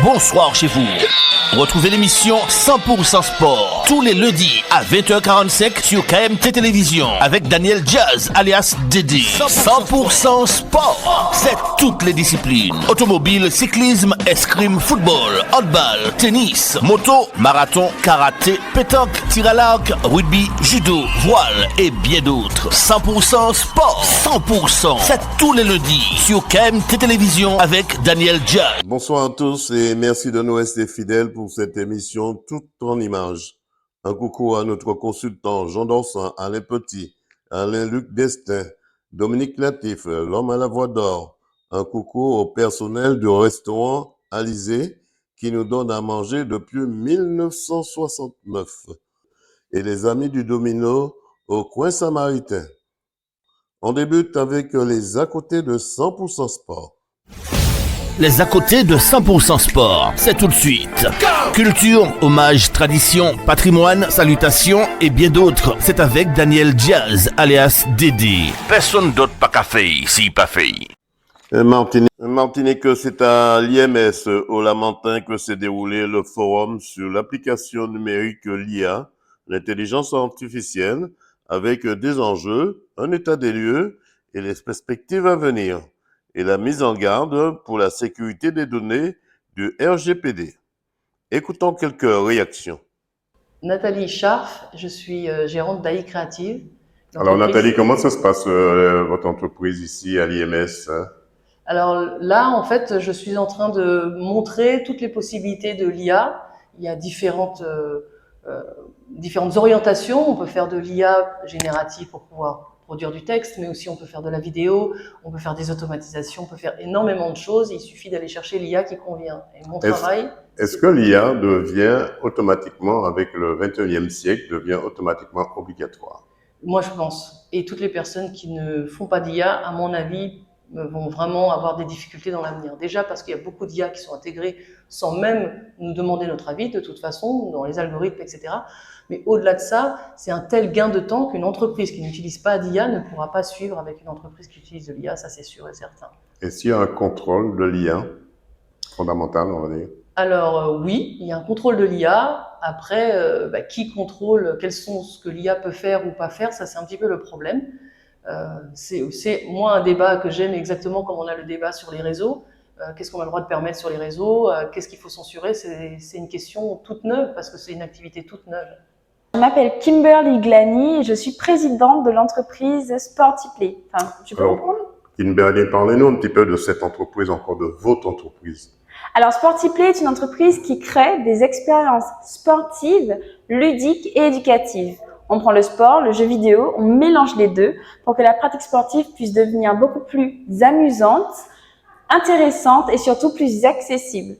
bonsoir chez vous. Retrouvez l'émission 100% Sport tous les lundis à 20h45 sur KMT Télévision avec Daniel Jazz alias Dédé. 100% Sport, c'est toutes les disciplines. Automobile, cyclisme, escrime, football, handball, tennis, moto, marathon, karaté, pétanque, tir à l'arc, rugby, judo, voile et bien d'autres. 100% Sport, 100%, c'est tous les lundis sur KMT Télévision avec Daniel Jazz. Bonsoir à tous et merci de nous rester fidèles pour cette émission toute en images. Un coucou à notre consultant Jean Dorsan, Alain Petit, Alain-Luc Destin, Dominique Latif, l'homme à la voix d'or. Un coucou au personnel du restaurant Alizé qui nous donne à manger depuis 1969. Et les amis du Domino au coin samaritain. On débute avec les à côté de 100% Sport. Les à côté de 100% Sport, c'est tout de suite. Culture, hommage, tradition, patrimoine, salutations et bien d'autres. C'est avec Daniel Jazz, alias Dédé. Personne d'autre pas qu'à faire, si pas fait. Martinique, c'est à l'IMS au Lamentin que s'est déroulé le forum sur l'application numérique l'IA, l'intelligence artificielle, avec des enjeux, un état des lieux et les perspectives à venir, et la mise en garde pour la sécurité des données du RGPD. Écoutons quelques réactions. Nathalie Scharf, je suis gérante d'AI Créative. Alors Nathalie, comment ça se passe votre entreprise ici à l'IMS? Alors là, en fait, je suis en train de montrer toutes les possibilités de l'IA. Il y a différentes orientations. On peut faire de l'IA générative pour pouvoir produire du texte, mais aussi on peut faire de la vidéo, on peut faire des automatisations, on peut faire énormément de choses. Il suffit d'aller chercher l'IA qui convient. Et mon travail... Est-ce que l'IA devient automatiquement, avec le 21e siècle, devient automatiquement obligatoire? Moi, je pense. Et toutes les personnes qui ne font pas d'IA, à mon avis, vont vraiment avoir des difficultés dans l'avenir. Déjà parce qu'il y a beaucoup d'IA qui sont intégrées sans même nous demander notre avis, de toute façon, dans les algorithmes, etc. Mais au-delà de ça, c'est un tel gain de temps qu'une entreprise qui n'utilise pas d'IA ne pourra pas suivre avec une entreprise qui utilise de l'IA, ça c'est sûr et certain. Est-ce qu'il y a un contrôle de l'IA fondamental, on va dire? Alors oui, il y a un contrôle de l'IA. Après, qui contrôle ce que l'IA peut faire ou pas faire, ça c'est un petit peu le problème. C'est moi un débat que j'aime exactement comme on a le débat sur les réseaux. Qu'est-ce qu'on a le droit de permettre sur les réseaux? Qu'est-ce qu'il faut censurer? C'est une question toute neuve parce que c'est une activité toute neuve. Je m'appelle Kimberly Glany et je suis présidente de l'entreprise Sportiplay. Enfin, tu peux comprendre? Kimberly, parlez-nous un petit peu de cette entreprise, encore de votre entreprise. Alors, Sportiplay est une entreprise qui crée des expériences sportives, ludiques et éducatives. On prend le sport, le jeu vidéo, on mélange les deux pour que la pratique sportive puisse devenir beaucoup plus amusante, intéressante et surtout plus accessible.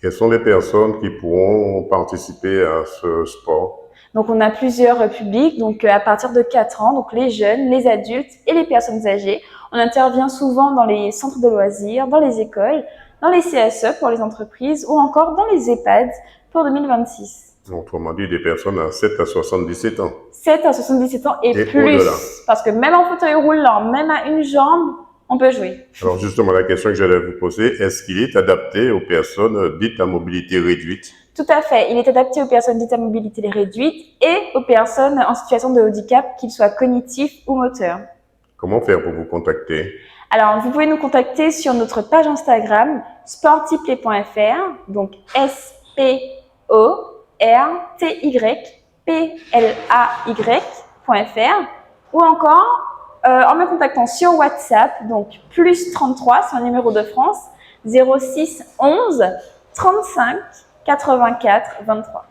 Quelles sont les personnes qui pourront participer à ce sport? Donc, on a plusieurs publics, donc à partir de 4 ans, donc les jeunes, les adultes et les personnes âgées. On intervient souvent dans les centres de loisirs, dans les écoles, dans les CSE pour les entreprises ou encore dans les EHPAD pour 2026. Autrement dit, des personnes à 7 à 77 ans. 7 à 77 ans et plus. Au-delà. Parce que même en fauteuil roulant, même à une jambe, on peut jouer. Alors justement, la question que j'allais vous poser, est-ce qu'il est adapté aux personnes dites à mobilité réduite? Tout à fait. Il est adapté aux personnes dites à mobilité réduite et aux personnes en situation de handicap, qu'ils soient cognitifs ou moteurs. Comment faire pour vous contacter? Alors, vous pouvez nous contacter sur notre page Instagram sportiplay.fr, donc sportplayply.fr, ou encore en me contactant sur WhatsApp, donc plus 33, c'est un numéro de France, 06 11 35 84 23.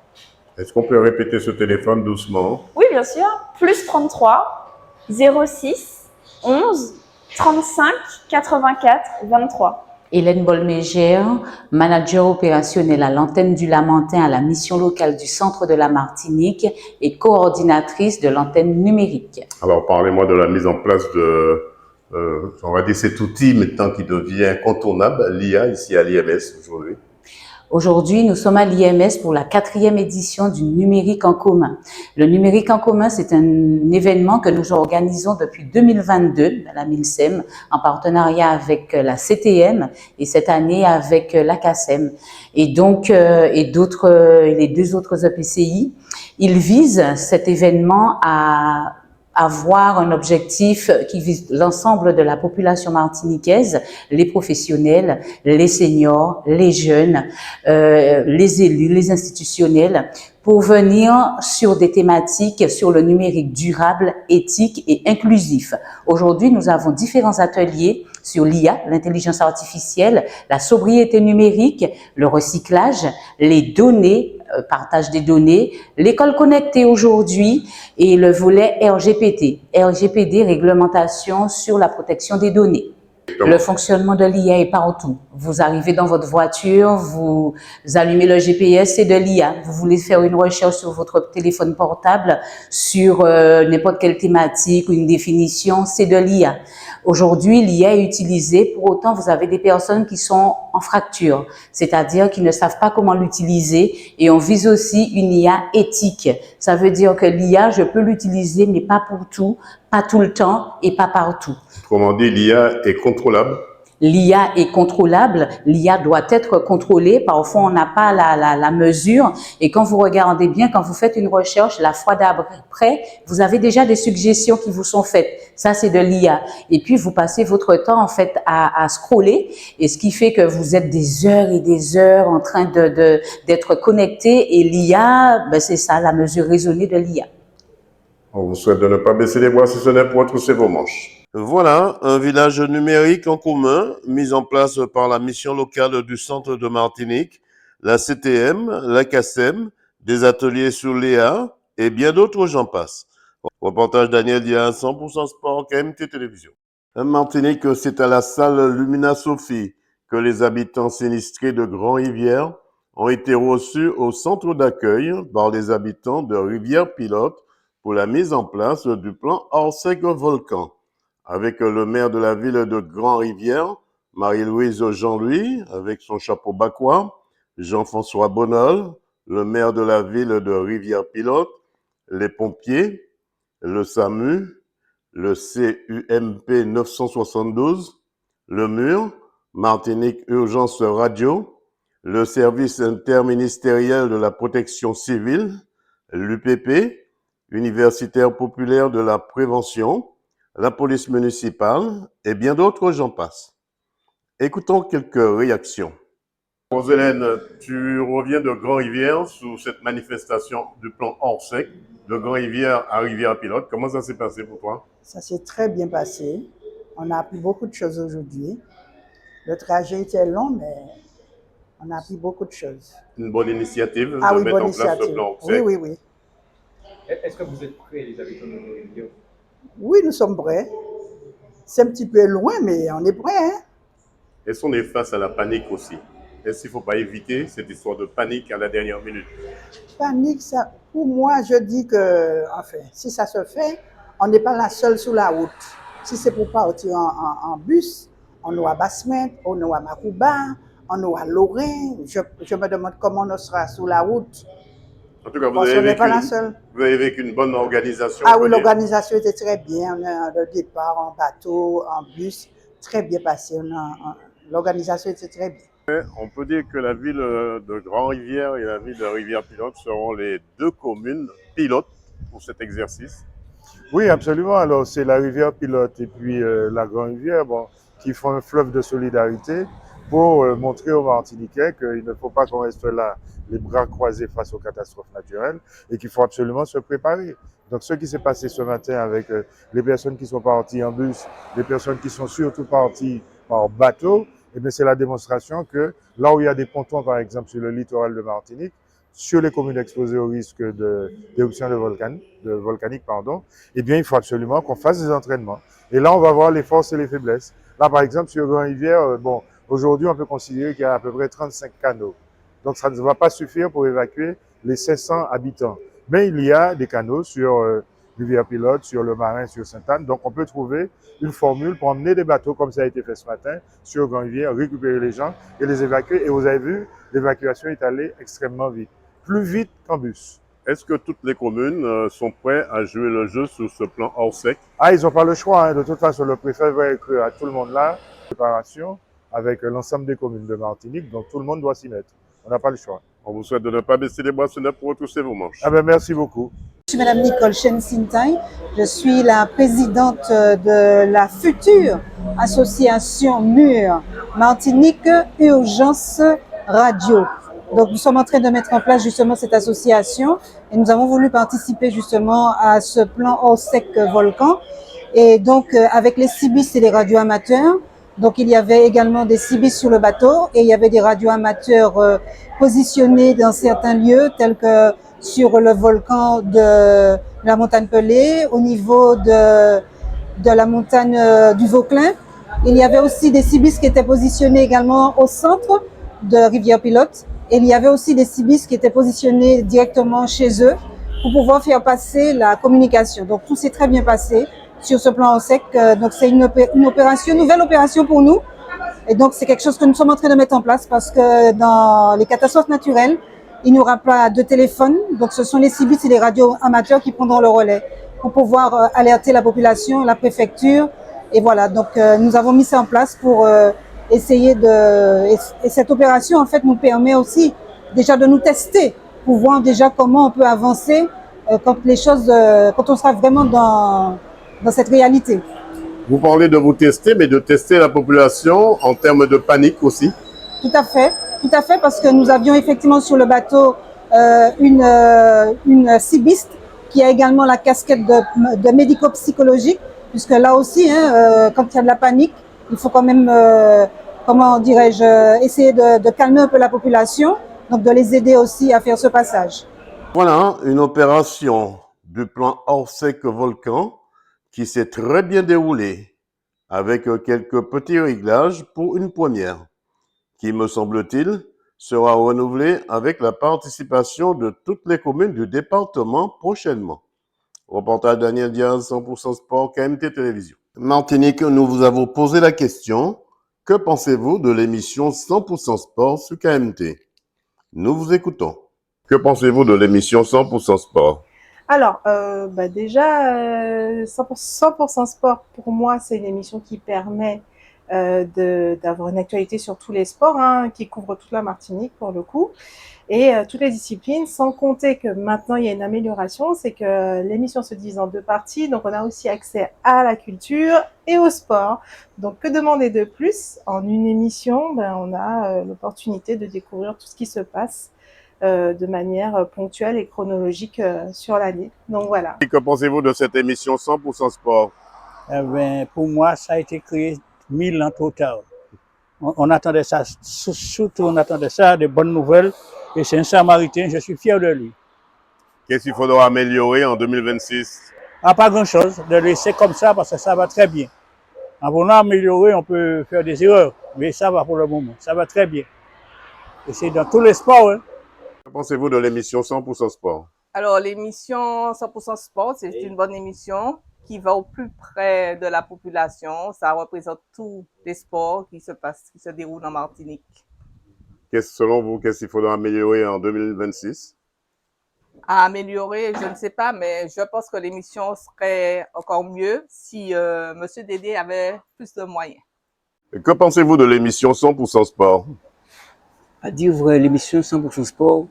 Est-ce qu'on peut répéter ce téléphone doucement? Oui, bien sûr. Plus 33 06 11 35 84 23. Hélène Bolmégère, manager opérationnel à l'antenne du Lamentin à la mission locale du centre de la Martinique et coordinatrice de l'antenne numérique. Alors, parlez-moi de la mise en place de, on va dire cet outil maintenant qui devient incontournable, l'IA ici à l'IMS aujourd'hui. Aujourd'hui, nous sommes à l'IMS pour la 4e édition du numérique en commun. Le numérique en commun, c'est un événement que nous organisons depuis 2022 à la MILSEM en partenariat avec la CTM et cette année avec la CACEM et donc les 2 autres EPCI. Ils visent cet événement à avoir un objectif qui vise l'ensemble de la population martiniquaise, les professionnels, les seniors, les jeunes, les élus, les institutionnels, pour venir sur des thématiques sur le numérique durable, éthique et inclusif. Aujourd'hui, nous avons différents ateliers sur l'IA, l'intelligence artificielle, la sobriété numérique, le recyclage, les données, partage des données, l'école connectée aujourd'hui et le volet RGPD. RGPD, réglementation sur la protection des données. Le fonctionnement de l'IA est partout. Vous arrivez dans votre voiture, vous allumez le GPS, c'est de l'IA. Vous voulez faire une recherche sur votre téléphone portable sur n'importe quelle thématique ou une définition, c'est de l'IA. Aujourd'hui, l'IA est utilisée, pour autant, vous avez des personnes qui sont en fracture, c'est-à-dire qui ne savent pas comment l'utiliser, et on vise aussi une IA éthique. Ça veut dire que l'IA, je peux l'utiliser, mais pas pour tout, pas tout le temps et pas partout. Autrement dit, l'IA est contrôlable. L'IA est contrôlable, l'IA doit être contrôlée, parfois on n'a pas la mesure, et quand vous regardez bien, quand vous faites une recherche, la fois d'après, vous avez déjà des suggestions qui vous sont faites, ça c'est de l'IA, et puis vous passez votre temps en fait à scroller, et ce qui fait que vous êtes des heures et des heures en train d'être connecté, et l'IA, ben c'est ça, la mesure raisonnée de l'IA. On vous souhaite de ne pas baisser les bras si ce n'est pour retrousser vos manches. Voilà, un village numérique en commun mis en place par la mission locale du centre de Martinique, la CTM, la CACEM, des ateliers sur l'IA et bien d'autres, j'en passe. Reportage Daniel Dia, 100% Sport, KMT Télévision. En Martinique, c'est à la salle Lumina Sophie que les habitants sinistrés de Grand-Rivière ont été reçus au centre d'accueil par les habitants de Rivière-Pilote pour la mise en place du plan Orsec Volcan. Avec le maire de la ville de Grand-Rivière, Marie-Louise Jean-Louis, avec son chapeau bacois, Jean-François Bonnol, le maire de la ville de Rivière-Pilote, les pompiers, le SAMU, le CUMP 972, le MUR, Martinique Urgence Radio, le service interministériel de la protection civile, l'UPP, Universitaire populaire de la prévention, la police municipale et bien d'autres, j'en passe. Écoutons quelques réactions. Roselène, tu reviens de Grand-Rivière sous cette manifestation du plan Orsec, de Grand-Rivière à Rivière-Pilote. Comment ça s'est passé pour toi? Ça s'est très bien passé. On a appris beaucoup de choses aujourd'hui. Le trajet était long, mais on a appris beaucoup de choses. Une bonne initiative de oui, mettre bonne en place initiative. le plan Orsec. Oui, oui, oui. Est-ce que vous êtes prêts, les habitants de Grand-Rivière? Oui, nous sommes prêts. C'est un petit peu loin, mais on est prêts. Hein? Est-ce qu'on est face à la panique aussi? Est-ce qu'il ne faut pas éviter cette histoire de panique à la dernière minute? Panique, ça, pour moi, je dis que, enfin, si ça se fait, on n'est pas la seule sur la route. Si c'est pour partir en bus, on est à Basse-Mette, on est à Macouba, on est à Lorrain. Je me demande comment on sera sur la route. En tout cas, vous avez vécu une bonne organisation. Ah oui, l'organisation était très bien. On a le départ en bateau, en bus, très bien passé. L'organisation était très bien. On peut dire que la ville de Grand-Rivière et la ville de Rivière-Pilote seront les 2 communes pilotes pour cet exercice. Oui, absolument. Alors, c'est la Rivière-Pilote et puis la Grand-Rivière qui font un fleuve de solidarité pour montrer aux Martiniquais qu'il ne faut pas qu'on reste là les bras croisés face aux catastrophes naturelles et qu'il faut absolument se préparer. Donc, ce qui s'est passé ce matin avec les personnes qui sont parties en bus, les personnes qui sont surtout parties en bateau, eh bien, c'est la démonstration que là où il y a des pontons, par exemple, sur le littoral de Martinique, sur les communes exposées au risque d'éruption volcanique, eh bien, il faut absolument qu'on fasse des entraînements. Et là, on va voir les forces et les faiblesses. Là, par exemple, sur Grand-Rivière, aujourd'hui, on peut considérer qu'il y a à peu près 35 canaux. Donc, ça ne va pas suffire pour évacuer les 500 habitants. Mais il y a des canaux sur Rivière-Pilote, sur le Marin, sur Sainte-Anne. Donc on peut trouver une formule pour emmener des bateaux, comme ça a été fait ce matin, sur Grand-Rivière, récupérer les gens et les évacuer. Et vous avez vu, l'évacuation est allée extrêmement vite, plus vite qu'en bus. Est-ce que toutes les communes sont prêtes à jouer le jeu sur ce plan hors sec? Ah, ils n'ont pas le choix. Hein. De toute façon, le préfet va écrire à tout le monde là, préparation avec l'ensemble des communes de Martinique, donc tout le monde doit s'y mettre. On n'a pas le choix. On vous souhaite de ne pas baisser les bras sur pour retrousser vos manches. Ah ben, merci beaucoup. Je suis Madame Nicole Chen-Sintai. Je suis la présidente de la future association MUR Martinique Urgence Radio. Donc nous sommes en train de mettre en place justement cette association et nous avons voulu participer justement à ce plan hors sec volcan. Et donc avec les cibistes et les radios amateurs, donc il y avait également des cibistes sur le bateau et il y avait des radios amateurs positionnés dans certains lieux tels que sur le volcan de la montagne Pelée, au niveau de la montagne du Vauclin. Il y avait aussi des cibistes qui étaient positionnés également au centre de Rivière-Pilote. Et il y avait aussi des cibistes qui étaient positionnés directement chez eux pour pouvoir faire passer la communication. Donc tout s'est très bien passé sur ce plan au sec. Donc c'est une nouvelle opération pour nous. Et donc c'est quelque chose que nous sommes en train de mettre en place parce que dans les catastrophes naturelles, il n'y aura pas de téléphone. Donc ce sont les cibistes et les radios amateurs qui prendront le relais pour pouvoir alerter la population, la préfecture. Et voilà, donc nous avons mis ça en place pour essayer et cette opération en fait nous permet aussi déjà de nous tester pour voir déjà comment on peut avancer quand on sera vraiment dans cette réalité. Vous parlez de vous tester, mais de tester la population en termes de panique aussi. Tout à fait, parce que nous avions effectivement sur le bateau une cibiste qui a également la casquette de médico-psychologique, puisque là aussi, quand il y a de la panique, il faut quand même, essayer de calmer un peu la population, donc de les aider aussi à faire ce passage. Voilà une opération du plan hors sec volcan qui s'est très bien déroulée avec quelques petits réglages pour une première, qui me semble-t-il sera renouvelée avec la participation de toutes les communes du département prochainement. Reportage Daniel Diaz, 100% Sport, KMT Télévision. Martinique, nous vous avons posé la question: que pensez-vous de l'émission 100% Sport sur KMT? Nous vous écoutons. Que pensez-vous de l'émission 100% Sport? Alors, déjà, 100% Sport, pour moi, c'est une émission qui permet d'avoir une actualité sur tous les sports, qui couvre toute la Martinique pour le coup, et toutes les disciplines, sans compter que maintenant il y a une amélioration, c'est que l'émission se divise en deux parties, donc on a aussi accès à la culture et au sport. Donc que demander de plus? En une émission, on a l'opportunité de découvrir tout ce qui se passe de manière ponctuelle et chronologique sur l'année. Donc voilà. Et que pensez-vous de cette émission 100% Sport? Pour moi, ça a été créé 1000 ans trop tard. On attendait ça, surtout on attendait ça, des bonnes nouvelles. Et c'est un Samaritain, je suis fier de lui. Qu'est-ce qu'il faudra améliorer en 2026? Pas grand-chose, de laisser comme ça parce que ça va très bien. En voulant améliorer, on peut faire des erreurs, mais ça va pour le moment, ça va très bien. Et c'est dans tous les sports. Que pensez-vous de l'émission 100% Sport? Alors, l'émission 100% Sport, c'est une bonne émission qui va au plus près de la population. Ça représente tous les sports qui se déroulent en Martinique. Selon vous, qu'est-ce qu'il faudra améliorer en 2026? À améliorer, je ne sais pas, mais je pense que l'émission serait encore mieux si M. Dédé avait plus de moyens. Et que pensez-vous de l'émission 100% Sport? À dire vrai, l'émission 100% Sport,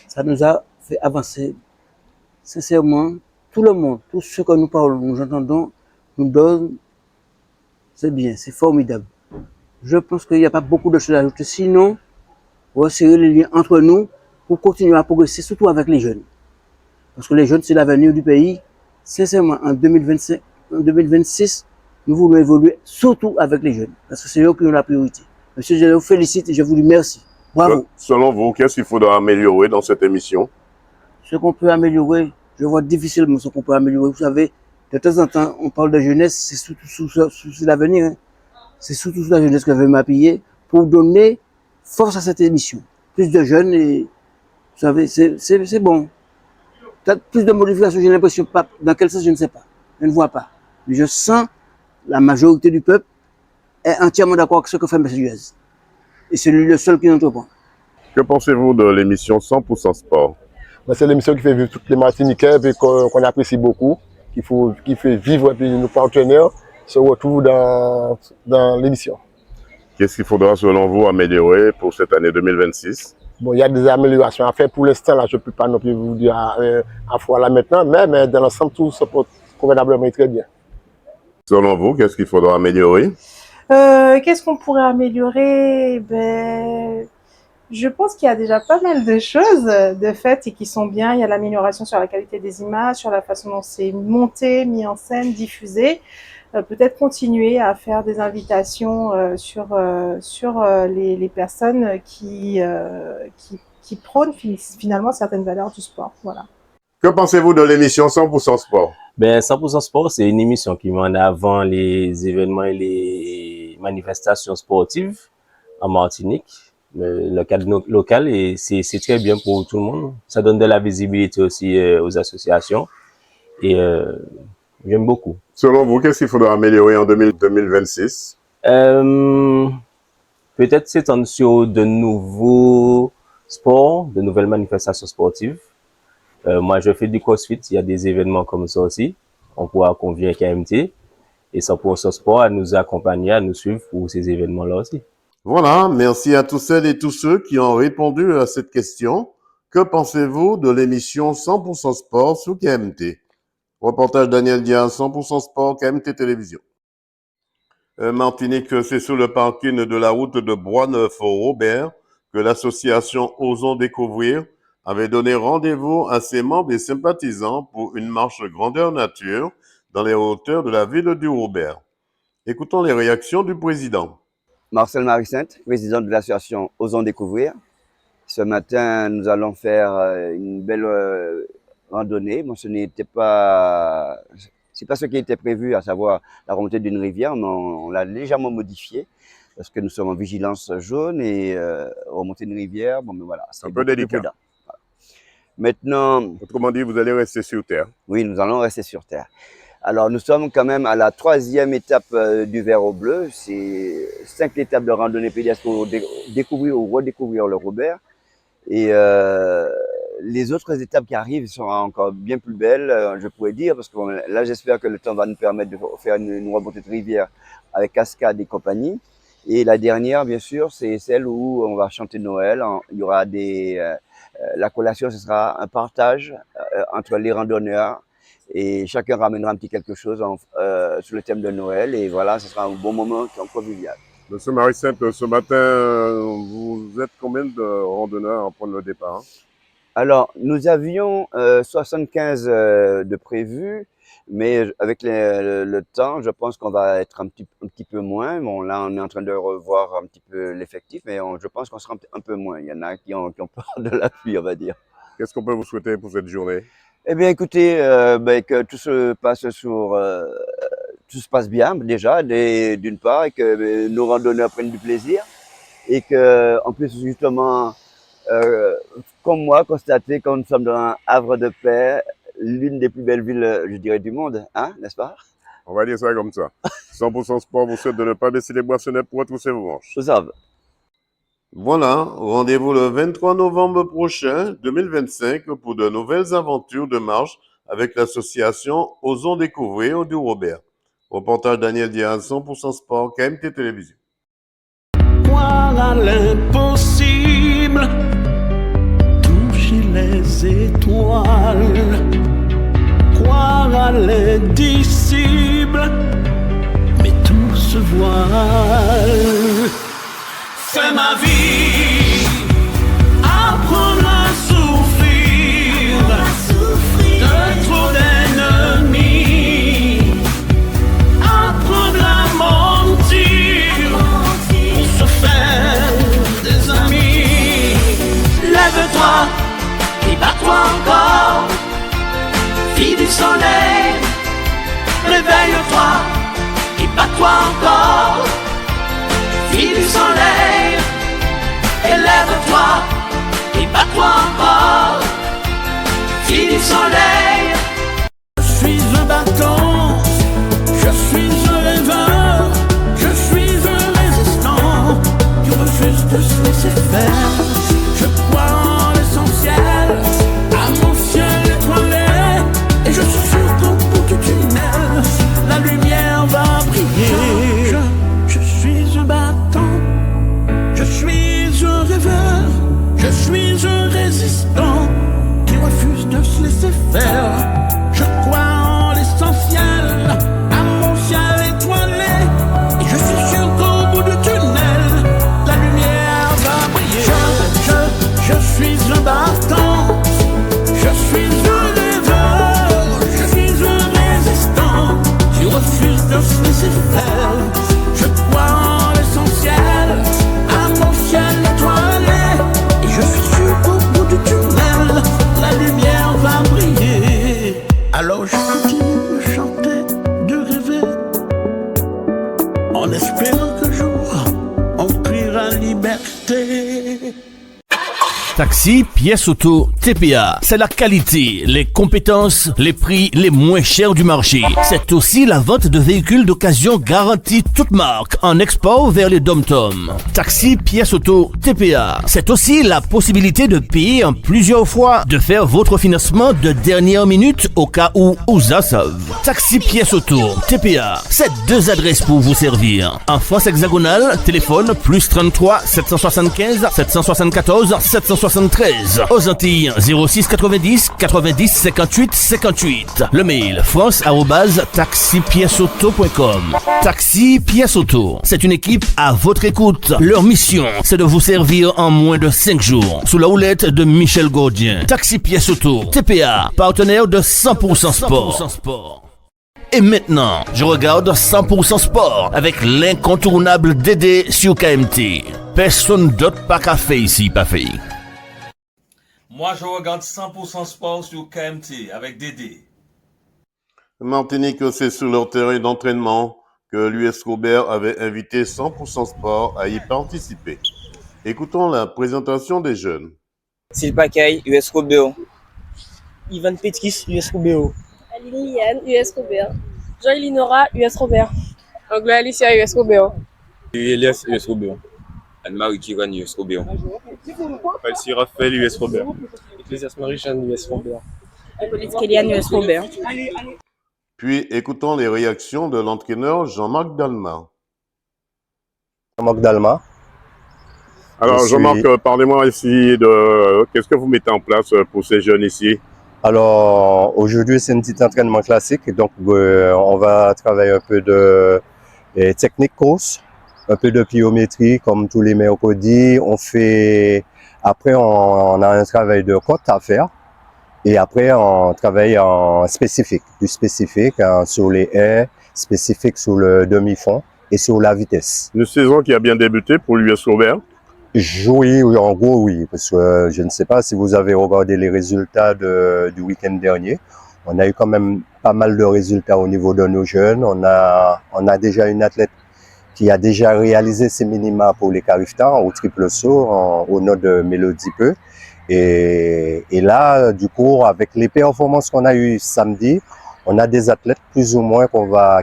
ça nous a fait avancer. Sincèrement, tout le monde, tout ce que nous parlons, nous entendons, nous donne, c'est bien, c'est formidable. Je pense qu'il n'y a pas beaucoup de choses à ajouter. Sinon, on va serrer les liens entre nous pour continuer à progresser, surtout avec les jeunes. Parce que les jeunes, c'est l'avenir du pays. Sincèrement, en 2025, en 2026, nous voulons évoluer surtout avec les jeunes. Parce que c'est eux qui ont la priorité. Monsieur, je vous félicite et je vous dis merci. Bravo. Selon vous, qu'est-ce qu'il faudra améliorer dans cette émission? Ce qu'on peut améliorer, je vois difficilement ce qu'on peut améliorer. Vous savez, de temps en temps, on parle de jeunesse, c'est surtout sur l'avenir. C'est surtout la jeunesse que je veux m'appuyer pour donner force à cette émission. Plus de jeunes et, vous savez, c'est bon. peut-être plus de modifications, j'ai l'impression, pas. Dans quel sens, je ne sais pas. Je ne vois pas. Mais je sens la majorité du peuple est entièrement d'accord avec ce que fait M. Diaz. Et c'est lui le seul qui entreprend. Que pensez-vous de l'émission 100% Sport? C'est l'émission qui fait vivre toutes les Martiniquais et qu'on apprécie beaucoup, qui fait vivre et puis nos partenaires se retrouvent dans l'émission. Qu'est-ce qu'il faudra selon vous améliorer pour cette année 2026? Bon, il y a des améliorations à faire pour l'instant, là, je ne peux pas non plus vous dire à fois là maintenant, mais dans l'ensemble, tout se porte convenablement très bien. Selon vous, qu'est-ce qu'il faudra améliorer? Qu'est-ce qu'on pourrait améliorer? Je pense qu'il y a déjà pas mal de choses de fait et qui sont bien. Il y a l'amélioration sur la qualité des images, sur la façon dont c'est monté, mis en scène, diffusé. Peut-être continuer à faire des invitations sur les personnes qui prônent finalement certaines valeurs du sport. Voilà. Que pensez-vous de l'émission 100% Sport? 100% Sport, c'est une émission qui met en avant les événements et les manifestations sportives en Martinique, le cadre local, et c'est très bien pour tout le monde. Ça donne de la visibilité aussi aux associations et j'aime beaucoup. Selon vous, qu'est-ce qu'il faudra améliorer en 2026? Peut-être s'étendre sur de nouveaux sports, de nouvelles manifestations sportives. Moi, je fais du CrossFit, il y a des événements comme ça aussi. On pourra convier à KMT et 100% Sport à nous accompagner, à nous suivre pour ces événements-là aussi. Voilà, merci à tous celles et tous ceux qui ont répondu à cette question. Que pensez-vous de l'émission 100% Sport sous KMT? Reportage Daniel Diaz, 100% Sport, KMT Télévision. Martinique, c'est sur le parking de la route de Bois-Neuf au Robert que l'association Osons Découvrir avait donné rendez-vous à ses membres et sympathisants pour une marche grandeur nature dans les hauteurs de la ville du Robert. Écoutons les réactions du président. Marcel Marie-Sainte, président de l'association Osons Découvrir. Ce matin, nous allons faire une belle randonnée. Bon, ce n'était pas, c'est pas ce qui était prévu, à savoir la remontée d'une rivière, mais on l'a légèrement modifié parce que nous sommes en vigilance jaune et remonter une rivière, bon, mais voilà, c'est un peu délicat. Voilà. Maintenant, autrement dit, vous allez rester sur terre. Oui, nous allons rester sur terre. Alors, nous sommes quand même à la 3e étape du Vert au Bleu. C'est 5 étapes de randonnée pédestre pour découvrir ou redécouvrir le Robert. Et les autres étapes qui arrivent seront encore bien plus belles, je pourrais dire, parce que bon, là, j'espère que le temps va nous permettre de faire une remontée de rivière avec cascade et compagnie. Et la dernière, bien sûr, c'est celle où on va chanter Noël. Il y aura la collation, ce sera un partage entre les randonneurs. Et chacun ramènera un petit quelque chose sur le thème de Noël. Et voilà, ce sera un bon moment convivial. Monsieur Marie-Sainte, ce matin, vous êtes combien de randonneurs à prendre le départ? Alors, nous avions 75 de prévus, mais avec le temps, je pense qu'on va être un petit peu moins. Bon, là, on est en train de revoir un petit peu l'effectif, mais je pense qu'on sera un peu moins. Il y en a qui ont peur de la pluie, on va dire. Qu'est-ce qu'on peut vous souhaiter pour cette journée? Eh bien, écoutez, que tout se passe bien déjà, d'une part, et que nos randonneurs prennent du plaisir, et que, en plus, justement, comme moi, constater que nous sommes dans un havre de paix, l'une des plus belles villes, je dirais, du monde, hein, n'est-ce pas? On va dire ça comme ça. 100% Sport vous souhaite de ne pas baisser les boissonnets pour retrousser vos manches. Tout ça. Voilà, rendez-vous le 23 novembre prochain, 2025, pour de nouvelles aventures de marche avec l'association Osons Découvrir du Robert. Reportage Daniel Diaz, 100% Sport, KMT Télévision. Croire à l'impossible, toucher les étoiles, croire à l'indicible, mais tout se voile. Fais ma vie, apprendre à souffrir, de trop d'ennemis, apprendre à mentir, pour se faire des amis. Lève-toi et bats-toi encore, fille du soleil, réveille-toi et bats-toi encore. Fille du soleil, élève-toi et bats-toi encore. Fille du soleil. Je suis un battant, je suis un rêveur, je suis un résistant qui refuse de se laisser faire. Je crois en l'essentiel, à mon ciel étoilé, et je suis sûr qu'au bout du tunnel, la lumière va briller. Je suis un battant, je suis un rêveur, je suis un résistant qui refuse de se laisser faire. Je crois en l'essentiel, à mon ciel étoilé, et je suis sûr qu'au bout du tunnel, la lumière va briller. Je suis un battant, je suis un rêveur, je suis un résistant qui refuse de se laisser faire. Je crois en l'essentiel, à mon ciel étoilé, et je suis sûr qu'au bout du tunnel, la lumière va briller. Alors je continue de chanter, de rêver, en espérant qu'un jour on criera liberté. Taxi, pièce auto, TPA. C'est la qualité, les compétences, les prix les moins chers du marché. C'est aussi la vente de véhicules d'occasion garantie toute marque en export vers les dom-toms. Taxi, pièce auto, TPA. C'est aussi la possibilité de payer en plusieurs fois, de faire votre financement de dernière minute au cas où OUSA sauve. Taxi, pièce auto, TPA. C'est 2 adresses pour vous servir. En France hexagonale, téléphone plus 33 775 774 773. Aux Antilles, 06 90 90 58 58. Le mail france@taxipièceauto.com. Taxi Pièce Auto, c'est une équipe à votre écoute. Leur mission, c'est de vous servir en moins de 5 jours. Sous la houlette de Michel Gaudien. Taxi Pièce Auto, TPA, partenaire de 100% Sport. Et maintenant, je regarde 100% Sport avec l'incontournable Dédé sur KMT. Personne d'autre pas qu'à faire ici, pas fait. Moi, je regarde 100% Sport sur KMT avec Dédé. Martinique, c'est sur leur terrain d'entraînement que l'US Robert avait invité 100% Sport à y participer. Écoutons la présentation des jeunes. Sylvain Caille, US Robert. Ivan Petris, US Robert. Aline Liane, US Robert. Joy Linora, US Robert. Anglo Alicia, US Robert. Elias, US Robert. Anne-Marie Kiran, US Robert. Alci Raphaël, US Robert. Ecclésias Marie-Jeanne, US Robert. Hippolyte Kélian, US Robert. Puis écoutons les réactions de l'entraîneur Jean-Marc Dalma. Jean-Marc Dalma. Alors Jean-Marc, parlez-moi ici de qu'est-ce que vous mettez en place pour ces jeunes ici? Alors aujourd'hui c'est un petit entraînement classique, donc on va travailler un peu de technique course, un peu de pliométrie comme tous les mercredis. Après on a un travail de côte à faire et après on travaille en spécifique, du spécifique sur les haies, spécifique sur le demi-fond et sur la vitesse. Une saison qui a bien débuté pour l'US Robert? Oui, en gros oui, parce que je ne sais pas si vous avez regardé les résultats du week-end dernier. On a eu quand même pas mal de résultats au niveau de nos jeunes. On a déjà une athlète qui a déjà réalisé ses minima pour les Carifta au triple saut au nom de Mélodie Peu. Et là, du coup, avec les performances qu'on a eues samedi, on a des athlètes plus ou moins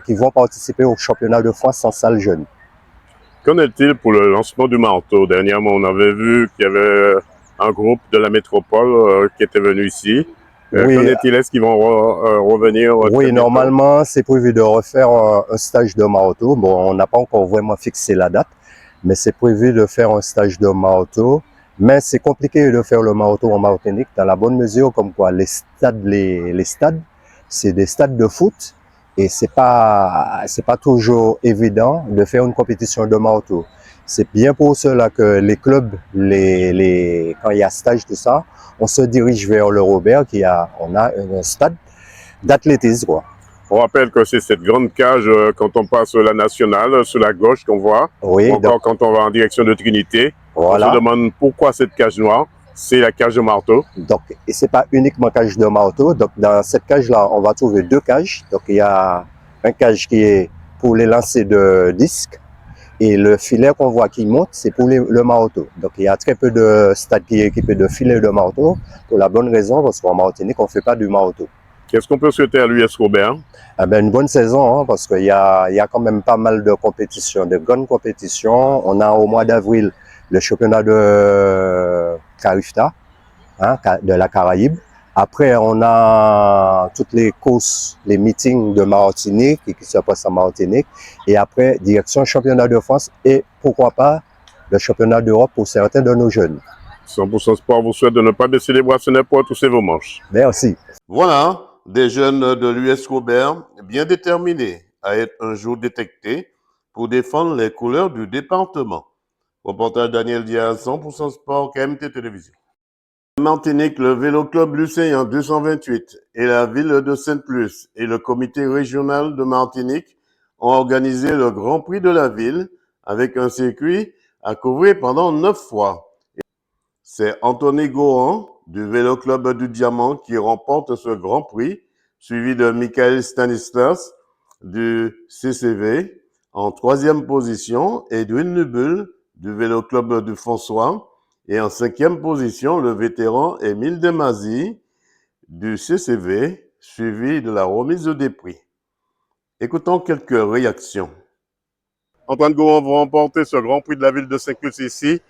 qui vont participer au championnat de France en salle jeune. Qu'en est-il pour le lancement du marteau? Dernièrement, on avait vu qu'il y avait un groupe de la métropole qui était venu ici. Oui. Qu'en est-il? Est-ce qu'ils vont revenir? Oui, normalement, c'est prévu de refaire un stage de marteau. Bon, on n'a pas encore vraiment fixé la date, mais c'est prévu de faire un stage de marteau. Mais c'est compliqué de faire le marteau en Martinique dans la bonne mesure comme quoi les stades, c'est des stades de foot. Et c'est pas toujours évident de faire une compétition de marteau. C'est bien pour cela que les clubs, quand il y a stage, tout ça, on se dirige vers le Robert on a un stade d'athlétisme, quoi. On rappelle que c'est cette grande cage quand on passe sur la nationale, sur la gauche qu'on voit. Oui. Ou encore quand on va en direction de Trinité. Voilà. On se demande pourquoi cette cage noire. C'est la cage de marteau. Donc, et c'est pas uniquement cage de marteau. Donc, dans cette cage-là, on va trouver 2 cages. Donc, il y a un cage qui est pour les lancers de disques Et le filet qu'on voit qui monte, c'est pour le Maroto. Donc il y a très peu de stades qui sont équipés de filets de Maroto, pour la bonne raison, parce qu'en Martinique, on ne fait pas du Maroto. Qu'est-ce qu'on peut souhaiter à l'US Robert? Une bonne saison, hein, parce qu'il y a quand même pas mal de compétitions, de grandes compétitions. On a au mois d'avril le championnat de Carifta, hein, de la Caraïbe. Après, on a toutes les courses, les meetings de Martinique qui se passent en Martinique. Et après, direction championnat de France et pourquoi pas le championnat d'Europe pour certains de nos jeunes. 100% Sport vous souhaite de ne pas baisser les bras, ce n'est pas tous vos manches. Merci. Voilà, des jeunes de l'US Robert bien déterminés à être un jour détectés pour défendre les couleurs du département. Reportage Daniel Diaz, 100% Sport, KMT Télévision. Martinique, le Vélo Club Lucéen 228 et la ville de Sainte-Luce et le comité régional de Martinique ont organisé le Grand Prix de la ville avec un circuit à couvrir pendant 9 fois. C'est Anthony Gohan du Vélo Club du Diamant qui remporte ce Grand Prix, suivi de Michael Stanislas du CCV en 3e position, Edwin Nubul du Vélo Club du François, et en 5e position, le vétéran Émile Demazy du CCV, suivi de la remise des prix. Écoutons quelques réactions. Antoine Gohan va remporter ce Grand Prix de la ville de Sainte-Luce ici,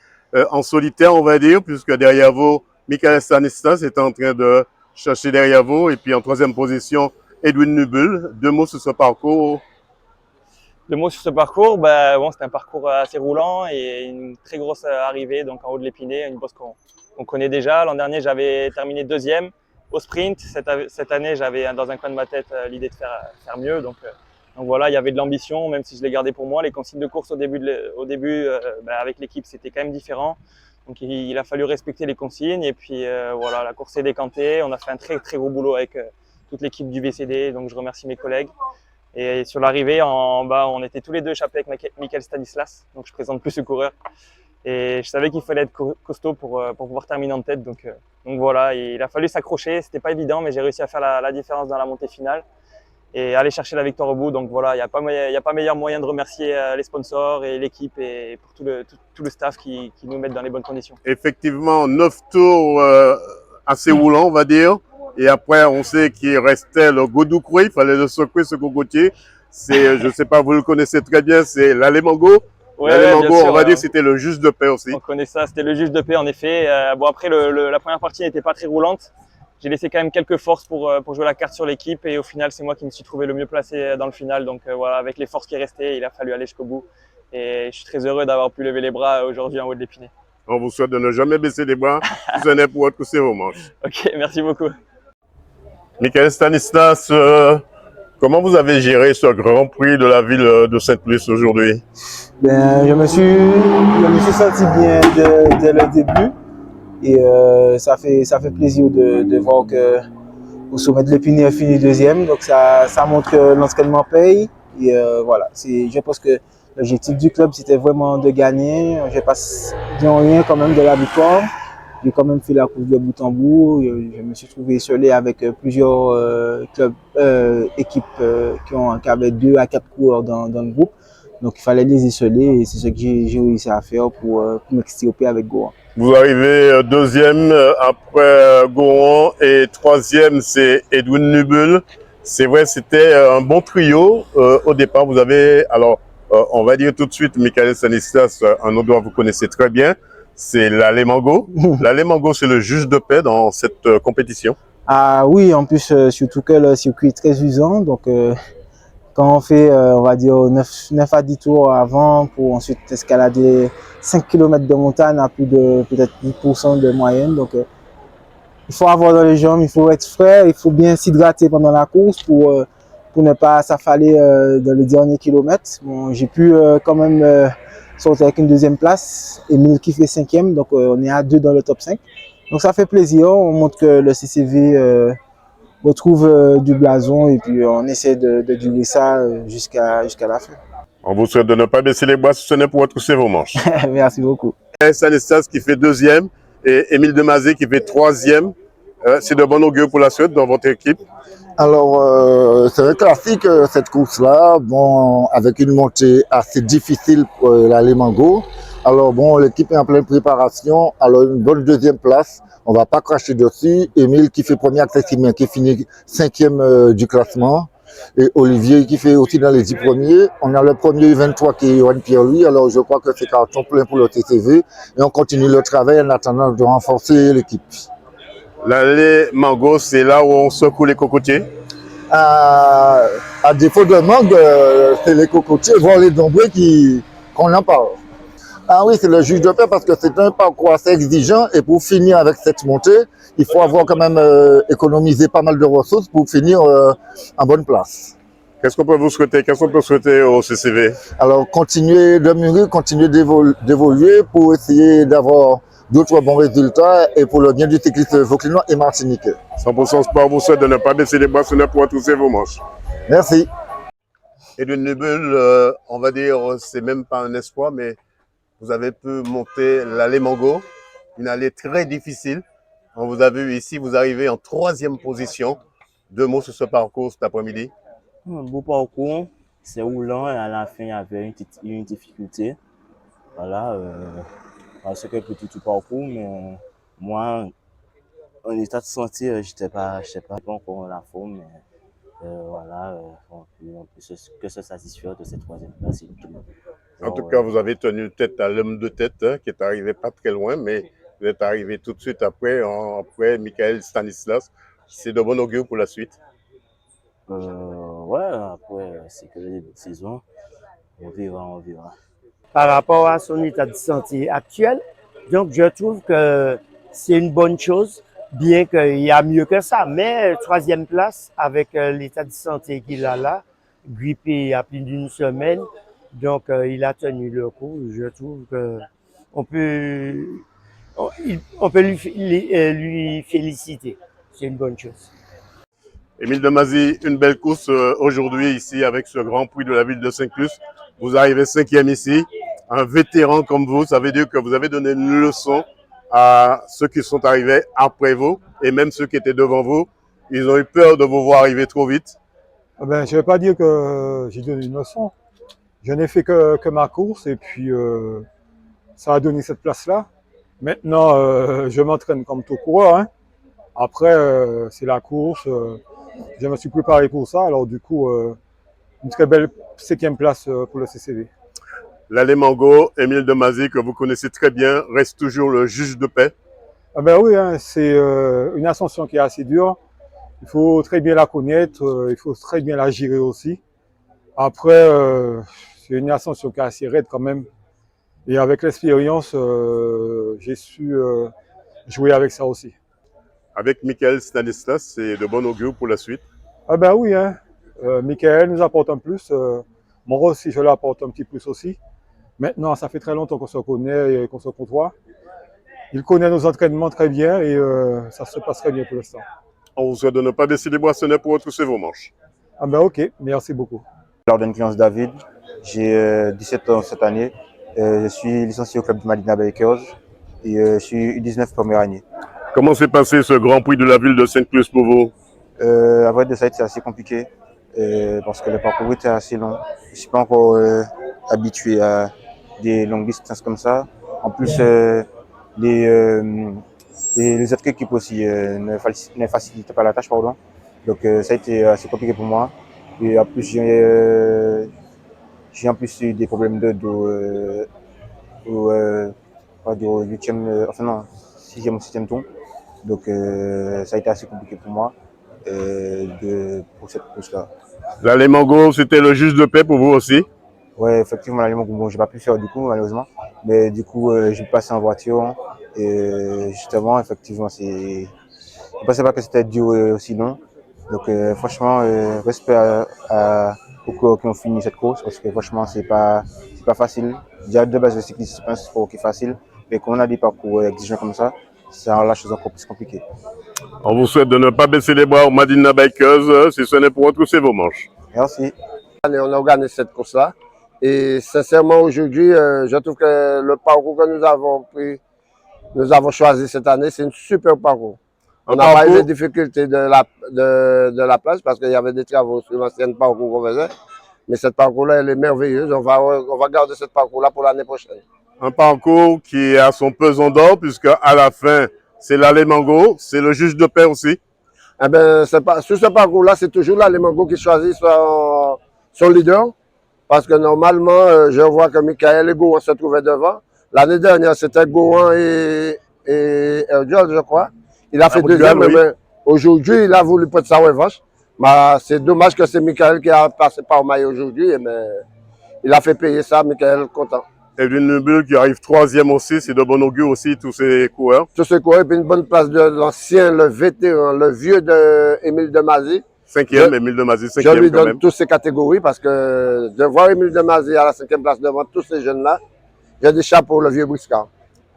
en solitaire, on va dire, puisque derrière vous, Michael Stanislas est en train de chercher derrière vous, et puis en 3e position, Edwin Nubul. 2 mots sur ce parcours. 2 mots sur ce parcours, bon, c'était un parcours assez roulant et une très grosse arrivée donc en haut de l'Épinay, une bosse qu'on connaît déjà. L'an dernier, j'avais terminé 2e au sprint. Cette année, j'avais dans un coin de ma tête l'idée de faire mieux. Donc voilà, il y avait de l'ambition, même si je l'ai gardé pour moi. Les consignes de course au début avec l'équipe, c'était quand même différent. Donc il a fallu respecter les consignes et puis voilà, la course s'est décantée. On a fait un très très gros boulot avec toute l'équipe du VCD, donc je remercie mes collègues. Et sur l'arrivée, en bas, on était tous les deux échappés avec Michael Stanislas, donc je présente plus ce coureur. Et je savais qu'il fallait être costaud pour pouvoir terminer en tête. Donc voilà, il a fallu s'accrocher, c'était pas évident, mais j'ai réussi à faire la différence dans la montée finale et aller chercher la victoire au bout. Donc voilà, il n'y a pas meilleur moyen de remercier les sponsors et l'équipe et pour tout le staff qui nous mettent dans les bonnes conditions. Effectivement, 9 tours assez roulants, on va dire. Et après, on sait qu'il restait le Godoucroix, il fallait le secouer, ce cocotier. C'est, je ne sais pas, vous le connaissez très bien, c'est l'Alémango. Ouais, L'Alémango, sûr, on va dire que c'était le juge de paix aussi. On connaît ça, c'était le juge de paix en effet. Bon après, la première partie n'était pas très roulante. J'ai laissé quand même quelques forces pour jouer la carte sur l'équipe et au final, c'est moi qui me suis trouvé le mieux placé dans le final. Donc voilà, avec les forces qui restaient, il a fallu aller jusqu'au bout. Et je suis très heureux d'avoir pu lever les bras aujourd'hui en haut de l'Épinay. On vous souhaite de ne jamais baisser les bras, si ce n'est pour retrousser vos manches. Ok, merci beaucoup. Michael Stanislas, comment vous avez géré ce Grand Prix de la ville de Sainte-Luce aujourd'hui? Je me suis senti bien dès le début et ça fait plaisir de voir que au sommet de l'Épinay a fini 2e, donc ça montre que l'entraînement paye et voilà. Je pense que l'objectif du club c'était vraiment de gagner. J'ai pas dit rien quand même de la victoire. J'ai quand même fait la course de bout en bout. Je me suis trouvé isolé avec plusieurs équipes qui avaient 2 à 4 coureurs dans le groupe. Donc il fallait les isoler et c'est ce que j'ai réussi à faire pour m'extirper avec Gohan. Vous arrivez 2e après Gohan et 3e c'est Edwin Nubul. C'est vrai, c'était un bon trio. Au départ, vous avez, alors on va dire tout de suite, Michael Stanislas, un autre dont vous connaissez très bien. C'est l'Alémango. L'Alémango, c'est le juge de paix dans cette compétition. Ah oui, en plus, surtout que le circuit est très usant. Donc, quand on fait, on va dire, 9 à 10 tours avant pour ensuite escalader 5 km de montagne à plus de peut-être 10% de moyenne. Donc, il faut avoir dans les jambes, il faut être frais, il faut bien s'hydrater pendant la course pour ne pas s'affaler dans les derniers kilomètres. Bon, j'ai pu quand même sortir avec une 2e place, Émile qui fait 5e, donc on est à 2 dans le top 5. Donc ça fait plaisir, on montre que le CCV retrouve du blason et puis on essaie de durer ça jusqu'à la fin. On vous souhaite de ne pas baisser les bras si ce n'est pour retrousser vos manches. Merci beaucoup. Stanislas qui fait 2e et Émile Demazy qui fait 3e. C'est de bon augure pour la suite dans votre équipe. Alors, c'est un classique cette course-là, bon, avec une montée assez difficile pour l'Allée Mango. Alors bon, l'équipe est en pleine préparation, alors une bonne deuxième place, on va pas cracher dessus. Émile qui fait premier accessible, qui finit 5e du classement. Et Olivier qui fait aussi dans les 10 premiers. On a le premier U23 qui est Yoann Pierre-Louis, alors je crois que c'est carton plein pour le TCV. Et on continue le travail en attendant de renforcer l'équipe. L'allée Mango, c'est là où on secoue les cocotiers? À défaut de mangue, c'est les cocotiers, voire les dombrés qu'on en parle. Ah oui, c'est le juge de paix parce que c'est un parcours assez exigeant et pour finir avec cette montée, il faut avoir quand même économisé pas mal de ressources pour finir en bonne place. Qu'est-ce qu'on peut vous souhaiter? Qu'est-ce qu'on peut souhaiter au CCV? Alors, continuer de mûrir, continuer d'évoluer pour essayer d'avoir d'autres bons résultats et pour le bien du cycliste vauclinois et martiniquais. 100% Sport vous souhaite de ne pas baisser les bras pour trousser vos manches. Merci. Edwin Nubel, on va dire, c'est même pas un espoir, mais vous avez pu monter l'allée Mango, une allée très difficile. On vous a vu ici, vous arrivez en 3e position. 2 mots sur ce parcours cet après-midi. Un beau parcours, c'est roulant et à la fin il y avait une difficulté. Voilà, parce que petit tout parcours, mais moi, en état de santé, j'étais pas encore en la forme, mais voilà, on peut que se satisfaire de cette 3e place. En tout cas, vous avez tenu tête à l'homme de tête qui est arrivé pas très loin, mais vous êtes arrivé tout de suite après Michael Stanislas. C'est de bon augure pour la suite. Ouais, après, c'est que le début de saison. On verra. Par rapport à son état de santé actuel, donc je trouve que c'est une bonne chose, bien qu'il y a mieux que ça. Mais 3e place, avec l'état de santé qu'il a là, grippé il y a plus d'1 semaine, donc il a tenu le coup. Je trouve que on peut lui féliciter. C'est une bonne chose. Émile Demazy, une belle course aujourd'hui ici avec ce Grand Prix de la ville de Saint-Clus. Vous arrivez 5e ici. Un vétéran comme vous, ça veut dire que vous avez donné une leçon à ceux qui sont arrivés après vous et même ceux qui étaient devant vous. Ils ont eu peur de vous voir arriver trop vite. Je ne vais pas dire que j'ai donné une leçon. Je n'ai fait que ma course et puis ça a donné cette place-là. Maintenant, je m'entraîne comme tout coureur. Hein. Après, c'est la course. Je me suis préparé pour ça. Alors du coup, une très belle 5e place pour le CCV. L'allée Mango, Émile Demazy, que vous connaissez très bien, reste toujours le juge de paix. Ah ben oui, hein, c'est une ascension qui est assez dure. Il faut très bien la connaître, il faut très bien la gérer aussi. Après, c'est une ascension qui est assez raide quand même. Et avec l'expérience, j'ai su jouer avec ça aussi. Avec Michael Stanislas, c'est de bon augure pour la suite. Ah ben oui, hein. Michael nous apporte un plus. Moi aussi, je lui apporte un petit plus aussi. Maintenant, ça fait très longtemps qu'on se connaît et qu'on se côtoie. Il connaît nos entraînements très bien et ça se passe très bien pour l'instant. On vous souhaite de ne pas baisser les bras pour retrousser vos manches. Ah ben ok, merci beaucoup. Jordan Cléance David, j'ai 17 ans cette année. Je suis licencié au club du Madina Bakers et je suis U19 première année. Comment s'est passé ce Grand Prix de la ville de Saint-Clus pour vous? À vrai dire, ça a été assez compliqué parce que le parcours était assez long. Je ne suis pas encore habitué à des longues distances comme ça. En plus, les autres équipes aussi ne facilitaient pas la tâche, pardon. Donc ça a été assez compliqué pour moi. Et en plus, j'ai en plus eu des problèmes de dos au 8e, enfin non, 6e ou 7e tour. Donc ça a été assez compliqué pour moi pour cette course-là. L'allée Mango, c'était le juge de paix pour vous aussi? Ouais, effectivement, l'allée Mango, bon, j'ai pas pu faire du coup, malheureusement. Mais du coup, j'ai passé en voiture. Et justement, effectivement, je ne pensais pas que c'était dur aussi long. Donc franchement, respect aux coureurs qui ont fini cette course parce que franchement, c'est pas facile. Déjà de base, le cyclisme, c'est pas un sport qui est facile. Mais quand on a des parcours exigeants comme ça rend la chose encore plus compliquée. On vous souhaite de ne pas baisser les bras au Madina Bikers si ce n'est pour retrousser vos manches. Merci. On organise cette course-là. Et sincèrement, aujourd'hui, je trouve que le parcours que nous avons choisi cette année, c'est un super parcours. On n'a pas eu les difficultés de la place parce qu'il y avait des travaux sur l'ancienne parcours qu'on faisait. Mais cette parcours-là, elle est merveilleuse. On va garder cette parcours-là pour l'année prochaine. Un parcours qui a son pesant d'or, puisque à la fin, c'est l'Allemand-Go, c'est le juge de paix aussi. Eh ben, sur ce parcours-là, c'est toujours l'Allemand-Go qui choisit son leader. Parce que normalement, je vois que Michael et Gouan se trouvaient devant. L'année dernière, c'était Gouan et Erdjol, je crois. Il a fait deuxième, oui. Mais aujourd'hui, il a voulu prendre sa revanche. C'est dommage que c'est Michael qui a passé par maille aujourd'hui, mais il a fait payer ça, Michael content. Edwin Nubul qui arrive troisième aussi, c'est de bon augure aussi, tous ces coureurs. Tous ces coureurs, et puis une bonne place de l'ancien, le vétéran, le vieux de Émile Demazy. Cinquième, Émile Demazy, cinquième. Je lui donne toutes ces catégories parce que de voir Émile Demazy à la 5e place devant tous ces jeunes-là, j'ai des chapeaux pour le vieux Briscard.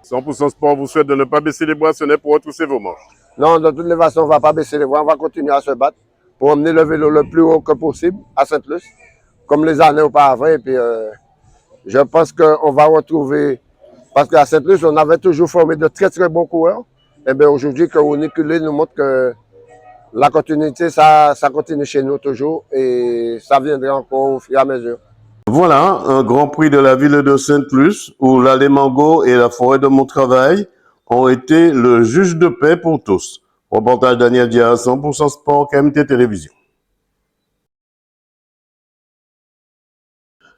100% Sport vous souhaite de ne pas baisser les bras, ce n'est pour retrousser vos manches. Non, de toutes les façons, on ne va pas baisser les bras, on va continuer à se battre pour emmener le vélo le plus haut que possible à Sainte-Luce, comme les années auparavant. Et puis, je pense qu'on va retrouver, parce qu'à Sainte-Luce, on avait toujours formé de très très bons coureurs. Et bien aujourd'hui, que Oniculé nous montre que la continuité, ça continue chez nous toujours et ça viendra encore au fur et à mesure. Voilà, un grand prix de la ville de Sainte-Luce où l'Allemand-Go et la forêt de Montravail ont été le juge de paix pour tous. Reportage Daniel Diaz, 100% Sport, KMT Télévision.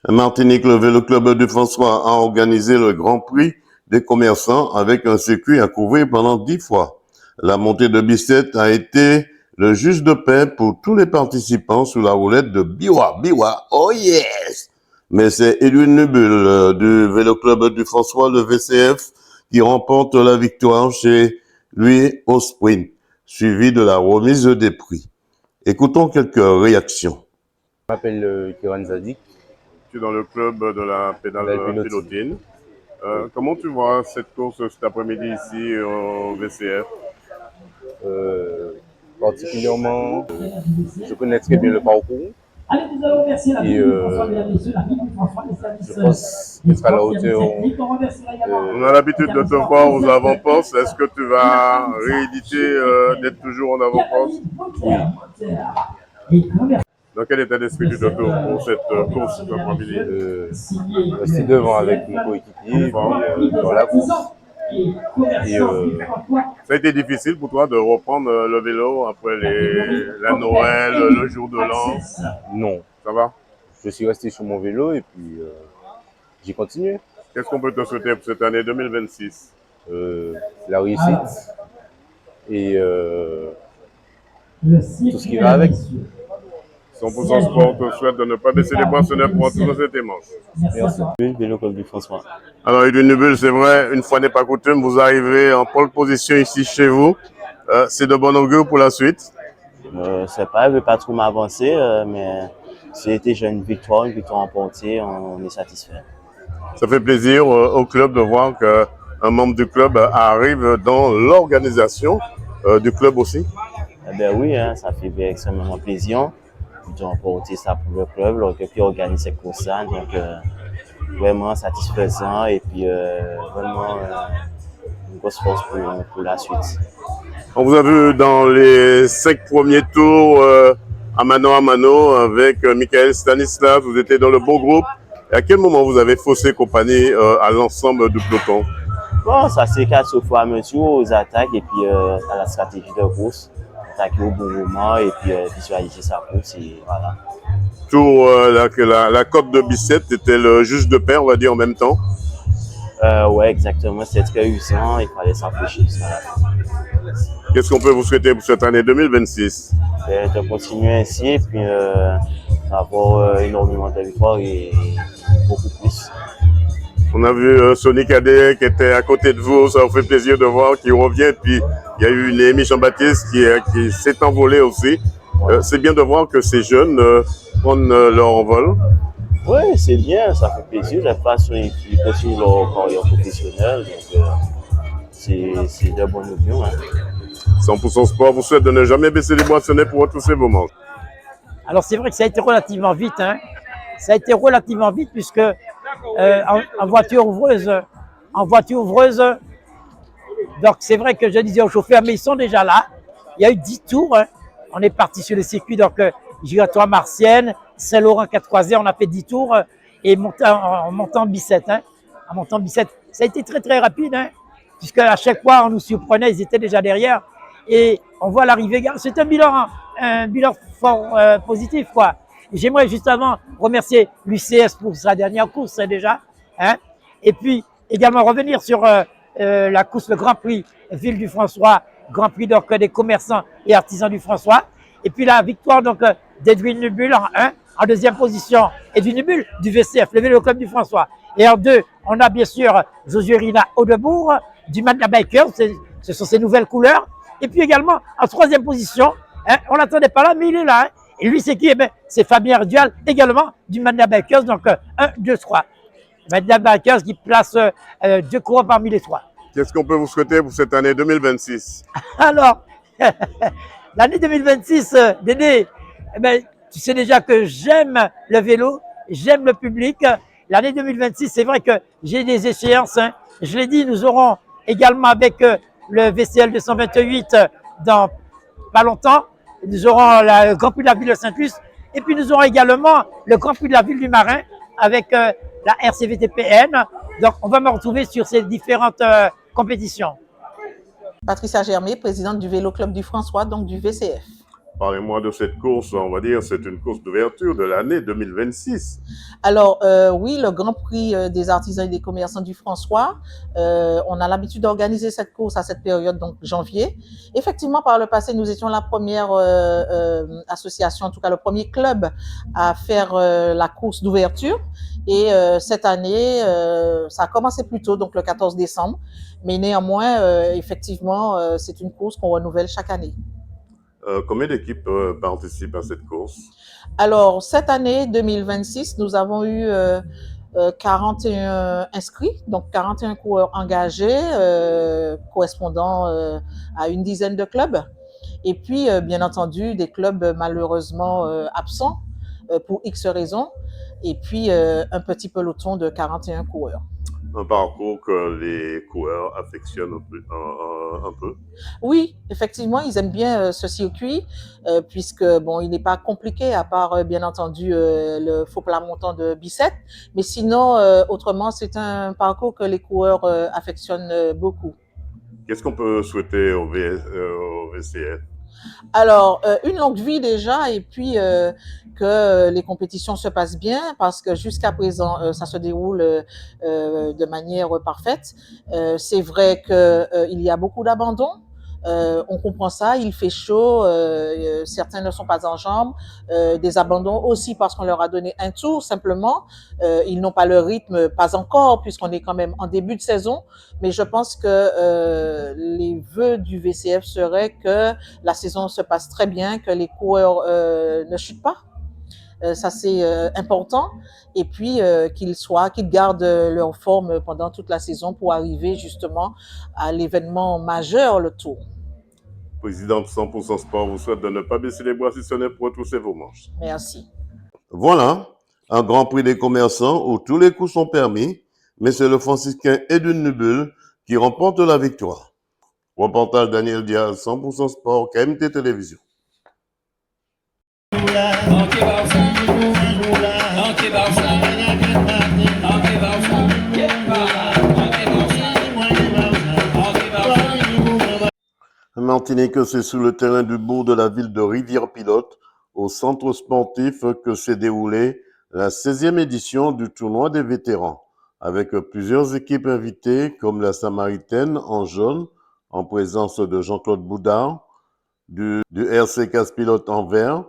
À Martinique, le Vélo Club du François a organisé le Grand Prix des commerçants avec un circuit à couvrir pendant 10 fois. La montée de Bicêtre a été le juge de paix pour tous les participants sous la roulette de Biwa. Biwa, oh yes! Mais c'est Edwin Nubul du Vélo Club du François, le VCF, qui remporte la victoire chez lui au sprint, suivi de la remise des prix. Écoutons quelques réactions. Je m'appelle Kiran Zadik. Tu es dans le club de la pédale pilotine. Comment tu vois cette course cet après-midi ici au VCF? Particulièrement, je connais très bien le parcours. Et je pense qu'être à la hauteur. On a l'habitude de te voir aux avant-postes. Est-ce que tu vas rééditer d'être toujours en avant-poste? Oui. Dans quel état d'esprit tu te trouves pour cette course cet après-midi? Rester devant avec mon coéquipier dans la course. Ça a été difficile pour toi de reprendre le vélo après la Noël, le jour de l'an? Non. Ça va? Je suis resté sur mon vélo et puis j'ai continué. Qu'est-ce qu'on peut te souhaiter pour cette année 2026? La réussite et tout ce qui va avec. 100% Sport te souhaite de ne pas baisser les bras, ce n'est pour tous tes manches. Merci. Vélo Club du François. Alors, Edwin Nubul, c'est vrai, une fois n'est pas coutume, vous arrivez en pole position ici chez vous. C'est de bon augure pour la suite? C'est pas, je ne veux pas trop m'avancer, mais c'était déjà une victoire emportée, on est satisfait. Ça fait plaisir au club de voir qu'un membre du club arrive dans l'organisation du club aussi? Eh bien oui, hein, ça fait extrêmement plaisir. J'ai emporté ça pour le club, puis organiser cette course-là, donc vraiment satisfaisant et puis vraiment une grosse force pour la suite. On vous a vu dans les 5 premiers tours à mano avec Michael Stanislas, vous étiez dans le bon groupe. Et à quel moment vous avez faussé compagnie à l'ensemble du peloton? Bon, ça c'est qu'à ce fur et à mesure aux attaques et puis à la stratégie de course. Attaquer au bon moment et puis visualiser sa course et voilà. Tour la côte de Bicêtre, c'était le juge de paix, on va dire en même temps. Ouais, exactement, c'était très usant, il fallait s'empêcher. Qu'est-ce qu'on peut vous souhaiter pour cette année 2026? De continuer ainsi et puis d'avoir énormément de victoires et beaucoup plus. On a vu Sonny Cadet qui était à côté de vous, ça vous fait plaisir de voir qu'il revient. Puis il y a eu Néhémie Jean-Baptiste qui s'est envolé aussi. C'est bien de voir que ces jeunes prennent leur envol. Oui, c'est bien, ça fait plaisir. La façon ils continuent leur carrière professionnelle, donc c'est de bonne opinion. Hein. 100% Sport vous souhaite de ne jamais baisser les bras, ce n'est pour retrousser vos manches. Alors c'est vrai que ça a été relativement vite, hein. Ça a été relativement vite puisque en voiture ouvreuse, donc c'est vrai que je disais aux chauffeurs, mais ils sont déjà là, il y a eu 10 tours. Hein. On est parti sur le circuit, donc giratoire Marcienne, Saint-Laurent 4 croisés, on a fait 10 tours et en montant Bicêtre. Hein. En montant Bicêtre, ça a été très très rapide, hein, puisque à chaque fois on nous surprenait, ils étaient déjà derrière. Et on voit l'arrivée, c'est un bilan fort positif, quoi. J'aimerais justement remercier l'UCS pour sa dernière course déjà, hein, et puis également revenir sur la course, le Grand Prix Ville du François, Grand Prix donc des commerçants et artisans du François, et puis la victoire donc d'Edwin Nubul en 1, en deuxième position, Edwin Nubul du VCF, le Vélo Club du François, et en 2, on a bien sûr Josuérina Audebourg du Magna Biker, ce sont ses nouvelles couleurs, et puis également en troisième position, hein, on l'attendait pas là, mais il est là, hein. Et lui, c'est qui? Eh bien, c'est Fabien Dual, également du Magna Bikers, donc 1, 2, 3. Magna Bikers qui place 2 coureurs parmi les 3. Qu'est-ce qu'on peut vous souhaiter pour cette année 2026? Alors, l'année 2026, Dédé, eh ben, tu sais déjà que j'aime le vélo, j'aime le public. L'année 2026, c'est vrai que j'ai des échéances. Hein. Je l'ai dit, nous aurons également avec le VCL 228 dans pas longtemps. Nous aurons le Grand Prix de la Ville de Saint-Luce et puis nous aurons également le Grand Prix de la Ville du Marin avec la RCVTPN. Donc, on va me retrouver sur ces différentes compétitions. Patricia Germé, présidente du Vélo Club du François, donc du VCF. Parlez-moi de cette course, on va dire, c'est une course d'ouverture de l'année 2026. Alors, oui, le Grand Prix des artisans et des commerçants du François, on a l'habitude d'organiser cette course à cette période, donc janvier. Effectivement, par le passé, nous étions la première association, en tout cas le premier club à faire la course d'ouverture. Et cette année, ça a commencé plus tôt, donc le 14 décembre. Mais néanmoins, effectivement, c'est une course qu'on renouvelle chaque année. Combien d'équipes participent à cette course? Alors, cette année 2026, nous avons eu 41 inscrits, donc 41 coureurs engagés, correspondant à une dizaine de clubs. Et puis, bien entendu, des clubs malheureusement absents pour X raisons. Et puis, un petit peloton de 41 coureurs. Un parcours que les coureurs affectionnent un peu. Oui, effectivement, ils aiment bien ce circuit, puisque bon, il n'est pas compliqué à part bien entendu le faux plat montant de Bicêtre, mais sinon, autrement, c'est un parcours que les coureurs affectionnent beaucoup. Qu'est-ce qu'on peut souhaiter au VCF? Alors, une longue vie déjà, et puis que les compétitions se passent bien, parce que jusqu'à présent, ça se déroule de manière parfaite. C'est vrai qu'il y a beaucoup d'abandons. On comprend ça, il fait chaud, certains ne sont pas en jambes, des abandons aussi parce qu'on leur a donné un tour simplement, ils n'ont pas le rythme, pas encore puisqu'on est quand même en début de saison, mais je pense que les vœux du VCF seraient que la saison se passe très bien, que les coureurs ne chutent pas. Ça c'est important, et puis qu'ils gardent leur forme pendant toute la saison pour arriver justement à l'événement majeur, le Tour. Président de 100% Sport vous souhaite de ne pas baisser les bras si ce n'est pour retrousser vos manches. Merci. Voilà, un Grand Prix des commerçants où tous les coups sont permis, mais c'est le franciscain Edwin Nubul qui remporte la victoire. Reportage Daniel Diaz, 100% Sport, KMT Télévision. Martinique, c'est sur le terrain du bourg de la ville de Rivière-Pilote, au centre sportif, que s'est déroulée la 16e édition du tournoi des vétérans, avec plusieurs équipes invitées comme la Samaritaine en jaune, en présence de Jean-Claude Boudard, du RC Casse-Pilote en vert,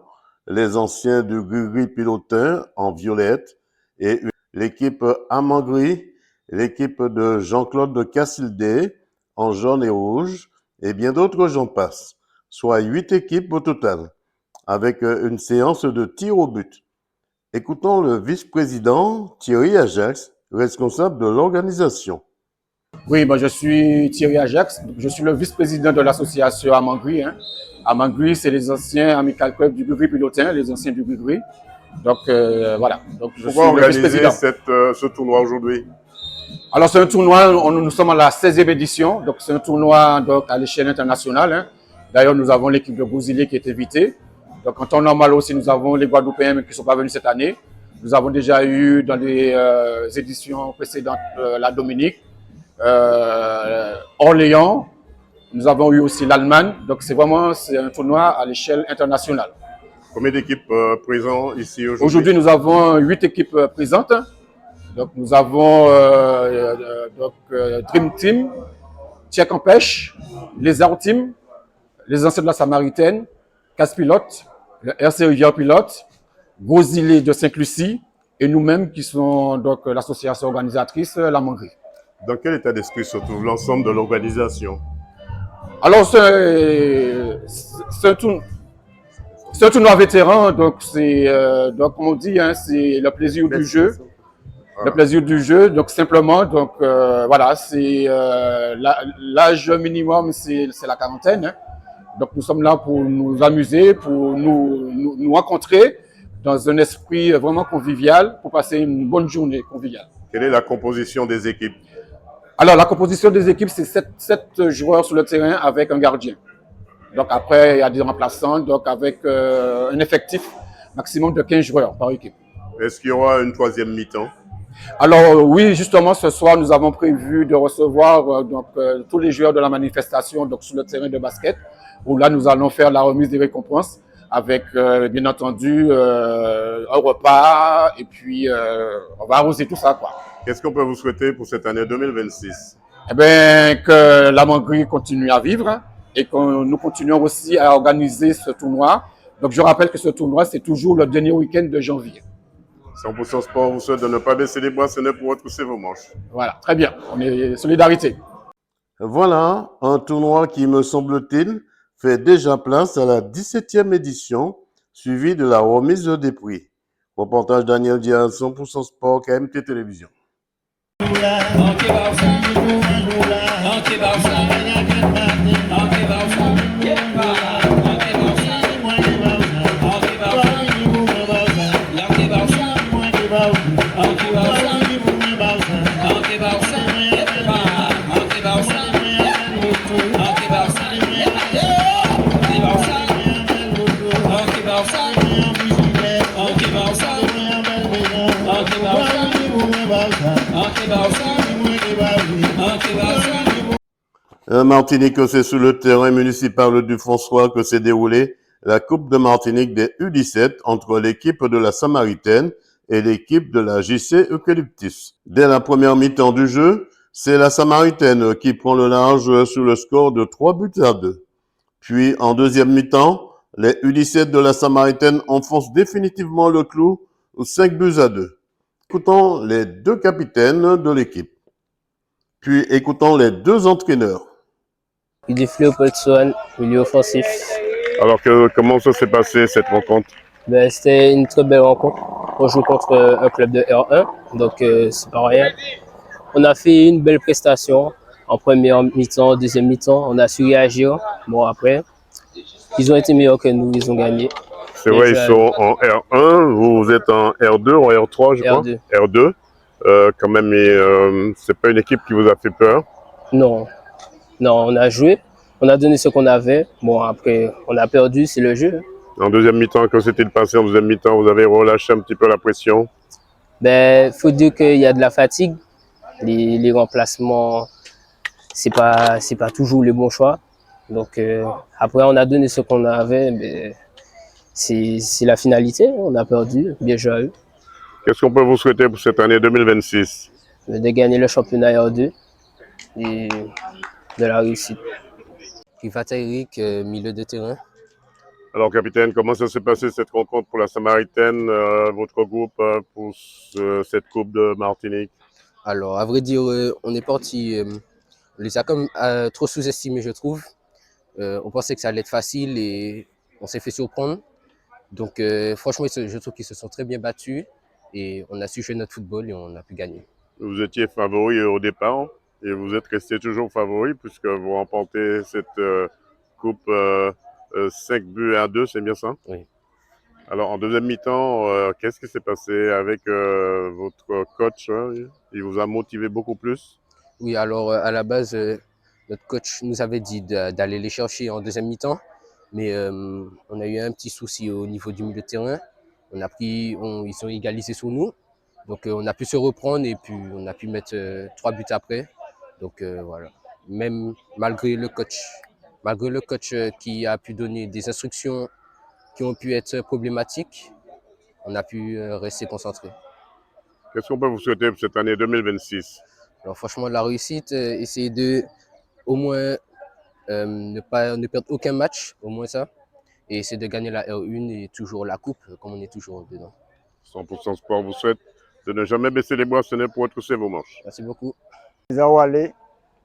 les anciens du Gris Pilotin en violette, et l'équipe Amangri, l'équipe de Jean-Claude de Cassildé en jaune et rouge, et bien d'autres j'en passe, soit 8 équipes au total, avec une séance de tir au but. Écoutons le vice-président Thierry Ajax, responsable de l'organisation. Oui, je suis Thierry Ajax, je suis le vice-président de l'association Amangri. Amangri, c'est les anciens Amical Club du Gris Pilotin, les anciens du Gris. Donc voilà, donc je Pourquoi suis le vice-président. ce tournoi aujourd'hui? Alors c'est un tournoi, nous sommes à la 16e édition, donc c'est un tournoi donc, à l'échelle internationale. D'ailleurs, nous avons l'équipe de Gouzilé qui est invitée. Donc, en temps normal aussi, nous avons les Guadeloupéens qui ne sont pas venus cette année. Nous avons déjà eu dans les éditions précédentes la Dominique, Orléans. Nous avons eu aussi l'Allemagne. Donc, c'est un tournoi à l'échelle internationale. Combien d'équipes présentes ici aujourd'hui? Aujourd'hui, nous avons 8 équipes présentes. Donc, nous avons Dream Team, Tchèque en pêche, Lézard Team, les anciens de la Samaritaine, Casse Pilote, le RC Rivière Pilote, Gouzilé de Sainte-Lucie et nous-mêmes qui sont donc l'association organisatrice La Mangrie. Dans quel état d'esprit se trouve l'ensemble de l'organisation? Alors, c'est un tournoi vétéran, donc comme on dit, hein, c'est le plaisir du jeu. Le plaisir du jeu, donc simplement, donc voilà, c'est l'âge minimum, c'est la quarantaine. Hein. Donc nous sommes là pour nous amuser, pour nous rencontrer dans un esprit vraiment convivial, pour passer une bonne journée conviviale. Quelle est la composition des équipes? Alors la composition des équipes, c'est 7 joueurs sur le terrain avec un gardien. Donc après, il y a des remplaçants, donc avec un effectif maximum de 15 joueurs par équipe. Est-ce qu'il y aura une troisième mi-temps? Alors oui, justement, ce soir, nous avons prévu de recevoir tous les joueurs de la manifestation donc, sur le terrain de basket, où là, nous allons faire la remise des récompenses avec, bien entendu, un repas, et puis on va arroser tout ça, quoi. Qu'est-ce qu'on peut vous souhaiter pour cette année 2026? Eh bien, que la Mangrie continue à vivre, hein, et que nous continuons aussi à organiser ce tournoi. Donc, je rappelle que ce tournoi, c'est toujours le dernier week-end de janvier. 100% Sport vous souhaite de ne pas baisser les bras, ce n'est pour retrousser vos manches. Voilà, très bien. On est solidarité. Voilà un tournoi qui, me semble-t-il, fait déjà place à la 17e édition, suivi de la remise des prix. Reportage Daniel Diaz, 100% Sport, KMT Télévision. Martinique, c'est sous le terrain municipal du François que s'est déroulée la Coupe de Martinique des U17 entre l'équipe de la Samaritaine et l'équipe de la JC Eucalyptus. Dès la première mi-temps du jeu, c'est la Samaritaine qui prend le large sur le score de 3-2. Puis, en deuxième mi-temps, les U17 de la Samaritaine enfoncent définitivement le clou 5-2. Écoutons les 2 capitaines de l'équipe. Puis, écoutons les 2 entraîneurs. Il est Léopold Swan, milieu offensif. Alors, comment ça s'est passé cette rencontre? C'était une très belle rencontre. On joue contre un club de R1, donc c'est pas rien. On a fait une belle prestation en première mi-temps, deuxième mi-temps. On a su réagir. Bon, après, ils ont été meilleurs que nous, ils ont gagné. C'est vrai, ils sont en R1, vous êtes en R2 ou en R3, je crois? R2. Quand même, c'est pas une équipe qui vous a fait peur? Non. Non, on a joué, on a donné ce qu'on avait. Bon, après, on a perdu, c'est le jeu. En deuxième mi-temps, quand c'était passé en deuxième mi-temps, vous avez relâché un petit peu la pression? Ben, faut dire qu'il y a de la fatigue. Les remplacements, c'est pas toujours le bon choix. Donc, après, on a donné ce qu'on avait. Ben, c'est la finalité, on a perdu, bien joué à eux. Qu'est-ce qu'on peut vous souhaiter pour cette année 2026? De gagner le championnat R2 et de la réussite. Rivata Eric, milieu de terrain. Alors, capitaine, comment ça s'est passé cette rencontre pour la Samaritaine, votre groupe, pour cette Coupe de Martinique? Alors, à vrai dire, on est parti, on les a comme trop sous-estimés, je trouve. On pensait que ça allait être facile et on s'est fait surprendre. Donc, franchement, je trouve qu'ils se sont très bien battus et on a su jouer notre football et on a pu gagner. Vous étiez favori au départ et vous êtes resté toujours favori puisque vous remportez cette coupe 5-2, c'est bien ça? Oui. Alors en deuxième mi-temps, qu'est-ce qui s'est passé avec votre coach? Il vous a motivé beaucoup plus? Oui, alors à la base, notre coach nous avait dit d'aller les chercher en deuxième mi-temps, mais on a eu un petit souci au niveau du milieu de terrain. Ils ont égalisé sur nous, donc on a pu se reprendre et puis on a pu mettre 3 buts après. Donc voilà, même malgré le coach qui a pu donner des instructions qui ont pu être problématiques, on a pu rester concentré. Qu'est-ce qu'on peut vous souhaiter pour cette année 2026? Alors franchement, la réussite, essayer de au moins ne perdre aucun match, au moins ça, et essayer de gagner la R1 et toujours la coupe, comme on est toujours dedans. 100% Sport vous souhaite de ne jamais baisser les bras, ce n'est pour retrousser vos manches. Merci beaucoup. Zao Allé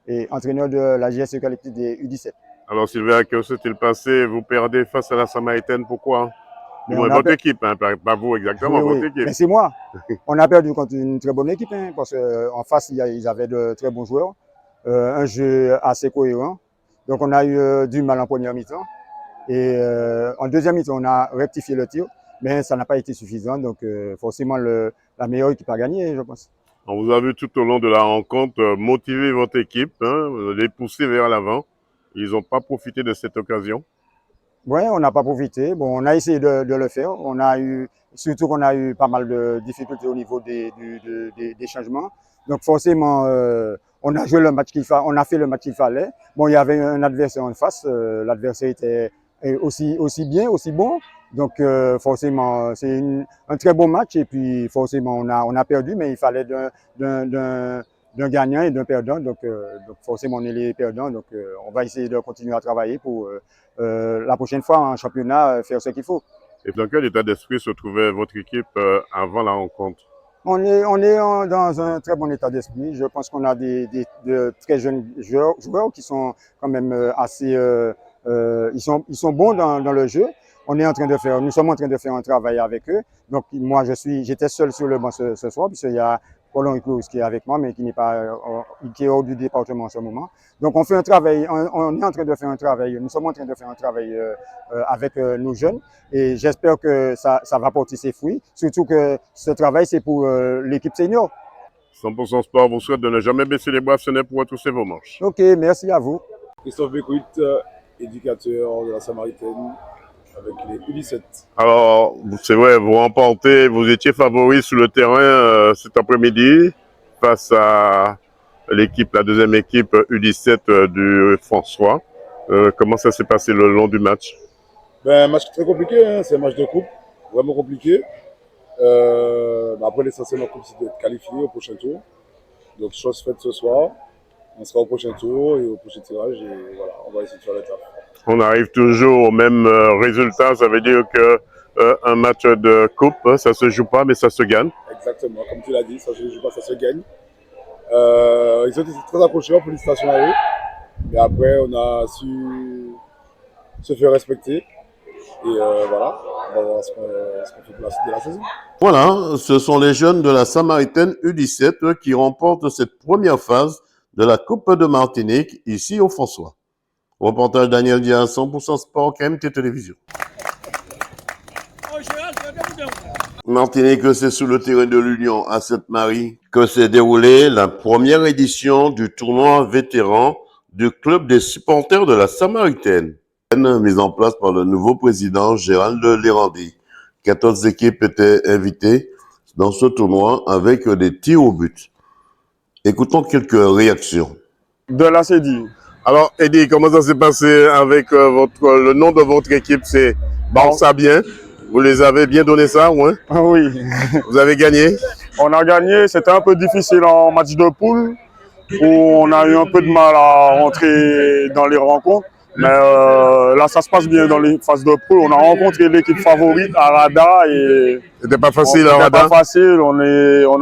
et entraîneur de la JS Eucalyptus des U17. Alors Sylvain, que s'est-il passé? Vous perdez face à la Samaritaine, pourquoi? Votre équipe, hein, pas vous exactement, votre équipe. Mais c'est moi. On a perdu contre une très bonne équipe, hein, parce qu'en face, ils avaient de très bons joueurs, un jeu assez cohérent. Donc on a eu du mal en première mi-temps. Et en deuxième mi-temps, on a rectifié le tir, mais ça n'a pas été suffisant. Donc forcément, la meilleure équipe a gagné, je pense. On vous a vu tout au long de la rencontre motiver votre équipe, hein, les pousser vers l'avant. Ils n'ont pas profité de cette occasion. Oui, on n'a pas profité. Bon, on a essayé de le faire. Surtout qu'on a eu pas mal de difficultés au niveau des changements. Donc forcément, on a joué le match on a fait le match qu'il fallait. Bon, il y avait un adversaire en face. L'adversaire était aussi bien, aussi bon. Donc forcément, c'est un très bon match. Et puis forcément, on a perdu, mais il fallait d'un gagnant et d'un perdant. Donc forcément, on est les perdants. Donc on va essayer de continuer à travailler pour la prochaine fois en championnat faire ce qu'il faut. Et dans quel état d'esprit se trouvait votre équipe avant la rencontre? On est dans un très bon état d'esprit. Je pense qu'on a de très jeunes joueurs qui sont quand même assez... ils sont bons dans le jeu. Nous sommes en train de faire un travail avec eux. Donc moi, j'étais seul sur le banc ce soir, puisqu'il y a Paulon Iclous qui est avec moi, mais qui est hors du département en ce moment. Donc on fait un travail, on est en train de faire un travail, nous sommes en train de faire un travail avec nos jeunes, et j'espère que ça va porter ses fruits, surtout que ce travail c'est pour l'équipe senior. 100% Sport vous souhaite de ne jamais baisser les bras, ce n'est pour retrousser vos manches. Ok, merci à vous. Christophe Bécuit, éducateur de la Samaritaine avec les U17. Alors, c'est vrai, vous étiez favori sur le terrain cet après-midi face à la deuxième équipe U17 du François. Comment ça s'est passé le long du match? Un match très compliqué, hein. C'est un match de coupe, vraiment compliqué. Après l'essentiel de la coupe, c'est d'être qualifié au prochain tour. Donc chose faite ce soir, on sera au prochain tour et au prochain tirage et voilà, on va essayer de faire l'étape. On arrive toujours au même résultat, ça veut dire que un match de coupe, ça se joue pas mais ça se gagne. Exactement, comme tu l'as dit, ça se joue pas, ça se gagne. Ils ont été très accrocheurs, félicitations à eux. Et après, on a su se faire respecter. Et voilà, on va voir ce qu'on fait pour la suite de la saison. Voilà, ce sont les jeunes de la Samaritaine U17 qui remportent cette première phase de la Coupe de Martinique ici au François. Reportage Daniel Diaz, 100% Sport, KMT Télévision. Martinique, c'est sous le terrain de l'Union à Sainte-Marie que s'est déroulée la première édition du tournoi vétéran du club des supporters de la Samaritaine, mise en place par le nouveau président Gérald Lérandi. 14 équipes étaient invitées dans ce tournoi avec des tirs au but. Écoutons quelques réactions. De la CEDI. Alors, Eddie, comment ça s'est passé avec le nom de votre équipe? C'est Barça Bien. Vous les avez bien donné ça, ouais? Oui. Vous avez gagné? On a gagné. C'était un peu difficile en match de poule où on a eu un peu de mal à rentrer dans les rencontres. Mais là, ça se passe bien dans les phases de poule. On a rencontré l'équipe favorite, Arada. C'était pas facile, Arada? C'était pas facile. On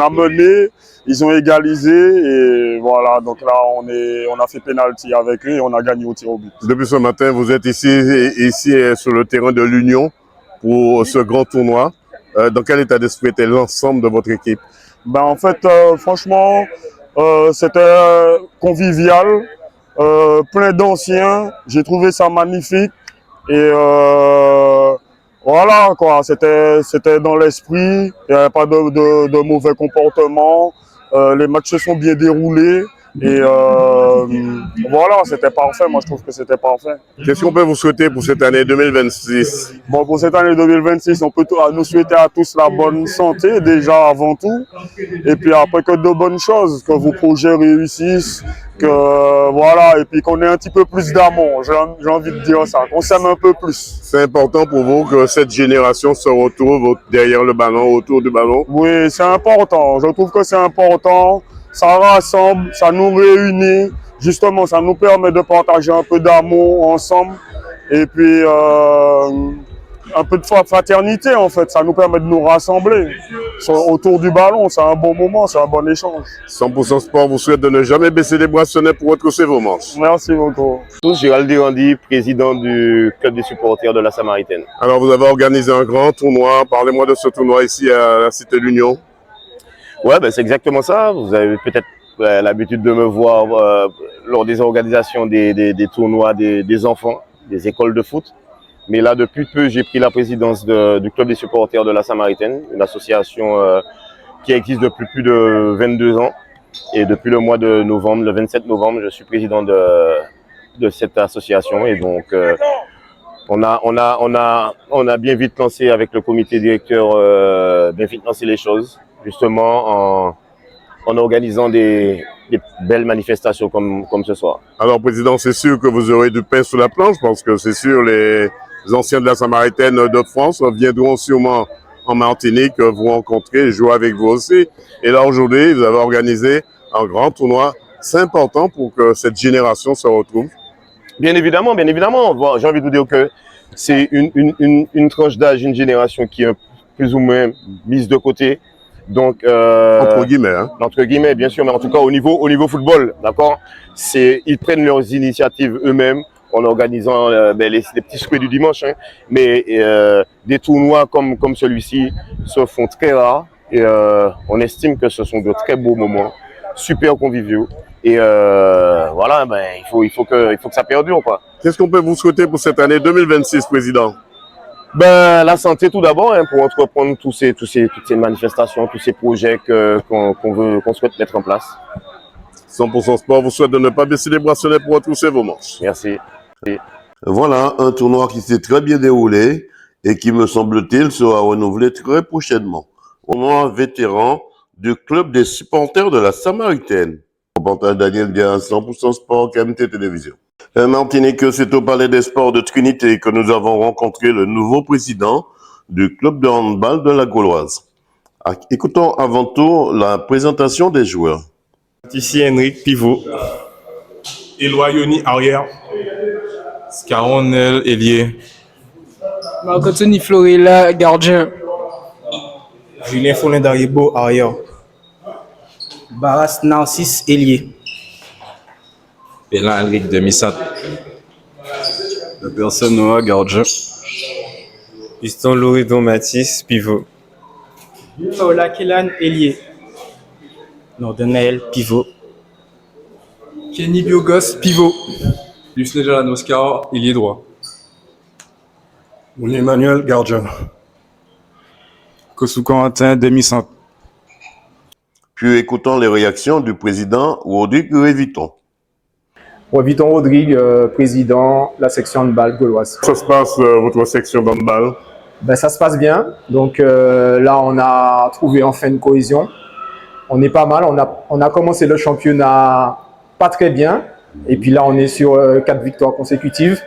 a mené. Ils ont égalisé et voilà, donc là on a fait pénalty avec eux et on a gagné au tir au but. Depuis ce matin, vous êtes ici sur le terrain de l'Union pour ce grand tournoi. Dans quel état d'esprit était l'ensemble de votre équipe? En fait, franchement, c'était convivial, plein d'anciens. J'ai trouvé ça magnifique et voilà quoi, c'était dans l'esprit. Il n'y avait pas de mauvais comportement. Les matchs se sont bien déroulés. Et voilà, c'était parfait. Moi, je trouve que c'était parfait. Qu'est-ce qu'on peut vous souhaiter pour cette année 2026? Bon, pour cette année 2026, on peut nous souhaiter à tous la bonne santé, déjà avant tout. Et puis après, que de bonnes choses, que vos projets réussissent, que voilà, et puis qu'on ait un petit peu plus d'amour. J'ai envie de dire ça, qu'on s'aime un peu plus. C'est important pour vous que cette génération se retrouve derrière le ballon, autour du ballon? Oui, c'est important. Je trouve que c'est important. Ça rassemble, ça nous réunit. Justement, ça nous permet de partager un peu d'amour ensemble. Et puis, un peu de fraternité, en fait. Ça nous permet de nous rassembler autour du ballon. C'est un bon moment, c'est un bon échange. 100% Sport vous souhaite de ne jamais baisser les bracelets pour retrousser vos manches. Merci beaucoup. Gérald Durandi, président du club des supporters de la Samaritaine. Alors, vous avez organisé un grand tournoi. Parlez-moi de ce tournoi ici à la Cité de l'Union. Ouais, ben c'est exactement ça. Vous avez peut-être l'habitude de me voir lors des organisations des tournois des enfants, des écoles de foot. Mais là, depuis peu, j'ai pris la présidence du club des supporters de la Samaritaine, une association qui existe depuis plus de 22 ans. Et depuis le mois de novembre, le 27 novembre, je suis président de cette association. Et donc, on a bien vite lancé avec le comité directeur, bien vite lancé les choses, justement en organisant des belles manifestations comme ce soir. Alors, président, c'est sûr que vous aurez du pain sous la planche, parce que c'est sûr, les anciens de la Samaritaine de France viendront sûrement en Martinique vous rencontrer et jouer avec vous aussi. Et là, aujourd'hui, vous avez organisé un grand tournoi. C'est important pour que cette génération se retrouve. Bien évidemment, bien évidemment. Bon, j'ai envie de vous dire que c'est une tranche d'âge, une génération qui est plus ou moins mise de côté. Donc, entre guillemets, hein. Entre guillemets, bien sûr, mais en tout cas au niveau football, d'accord. Ils prennent leurs initiatives eux-mêmes en organisant les petits souhaits du dimanche, hein. Mais des tournois comme celui-ci se font très rares et on estime que ce sont de très beaux moments, super conviviaux. Et voilà, il faut que ça perdure, quoi. Qu'est-ce qu'on peut vous souhaiter pour cette année 2026, président? La santé tout d'abord, hein, pour entreprendre toutes ces manifestations, tous ces projets qu'on souhaite mettre en place. 100% Sport vous souhaite de ne pas baisser les bracelets pour retrousser vos manches. Merci. Voilà un tournoi qui s'est très bien déroulé et qui, me semble-t-il, sera renouvelé très prochainement. Tournoi vétéran du club des supporters de la Samaritaine. Reportage Daniel Dia, 100% Sport, KMT Télévision. Martinique, c'est au Palais des Sports de Trinité que nous avons rencontré le nouveau président du club de handball de la Gauloise. Écoutons avant tout la présentation des joueurs. Ici Henrik, pivot. Éloi Yoni, arrière. Scaronel, ailier. Marc-Anthony Florilla, gardien. Julien Follin d'Aribo, arrière. Barras Narcisse, ailier. Bélan Henrik, demi-centre. La personne Noah, gardien. Piston Loridon Mathis, pivot. Paola Kellan, ailier. Nordenel, pivot. Kenny Biogos, pivot. Lucien Oscar, ailier droit. Moulin Emmanuel, gardien. Kossou Corentin, demi-centre. Puis écoutons les réactions du président Rodrigue Réviton. Réviton Rodrigue, président de la section handball gauloise. Ça se passe, votre section handball? Ça se passe bien. Donc là, on a trouvé enfin une cohésion. On est pas mal. On a commencé le championnat pas très bien. Et puis là, on est sur 4 victoires consécutives.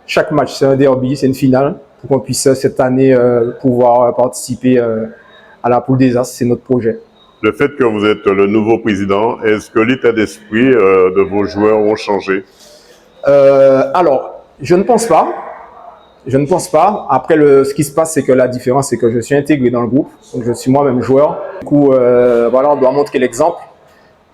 Chaque match, c'est un derby, c'est une finale. Pour qu'on puisse cette année pouvoir participer à la poule des As, c'est notre projet. Le fait que vous êtes le nouveau président, est-ce que l'état d'esprit de vos joueurs ont changé? Alors, je ne pense pas. Je ne pense pas. Après, ce qui se passe, c'est que la différence, c'est que je suis intégré dans le groupe. Donc, je suis moi-même joueur. Du coup, voilà, on doit montrer l'exemple.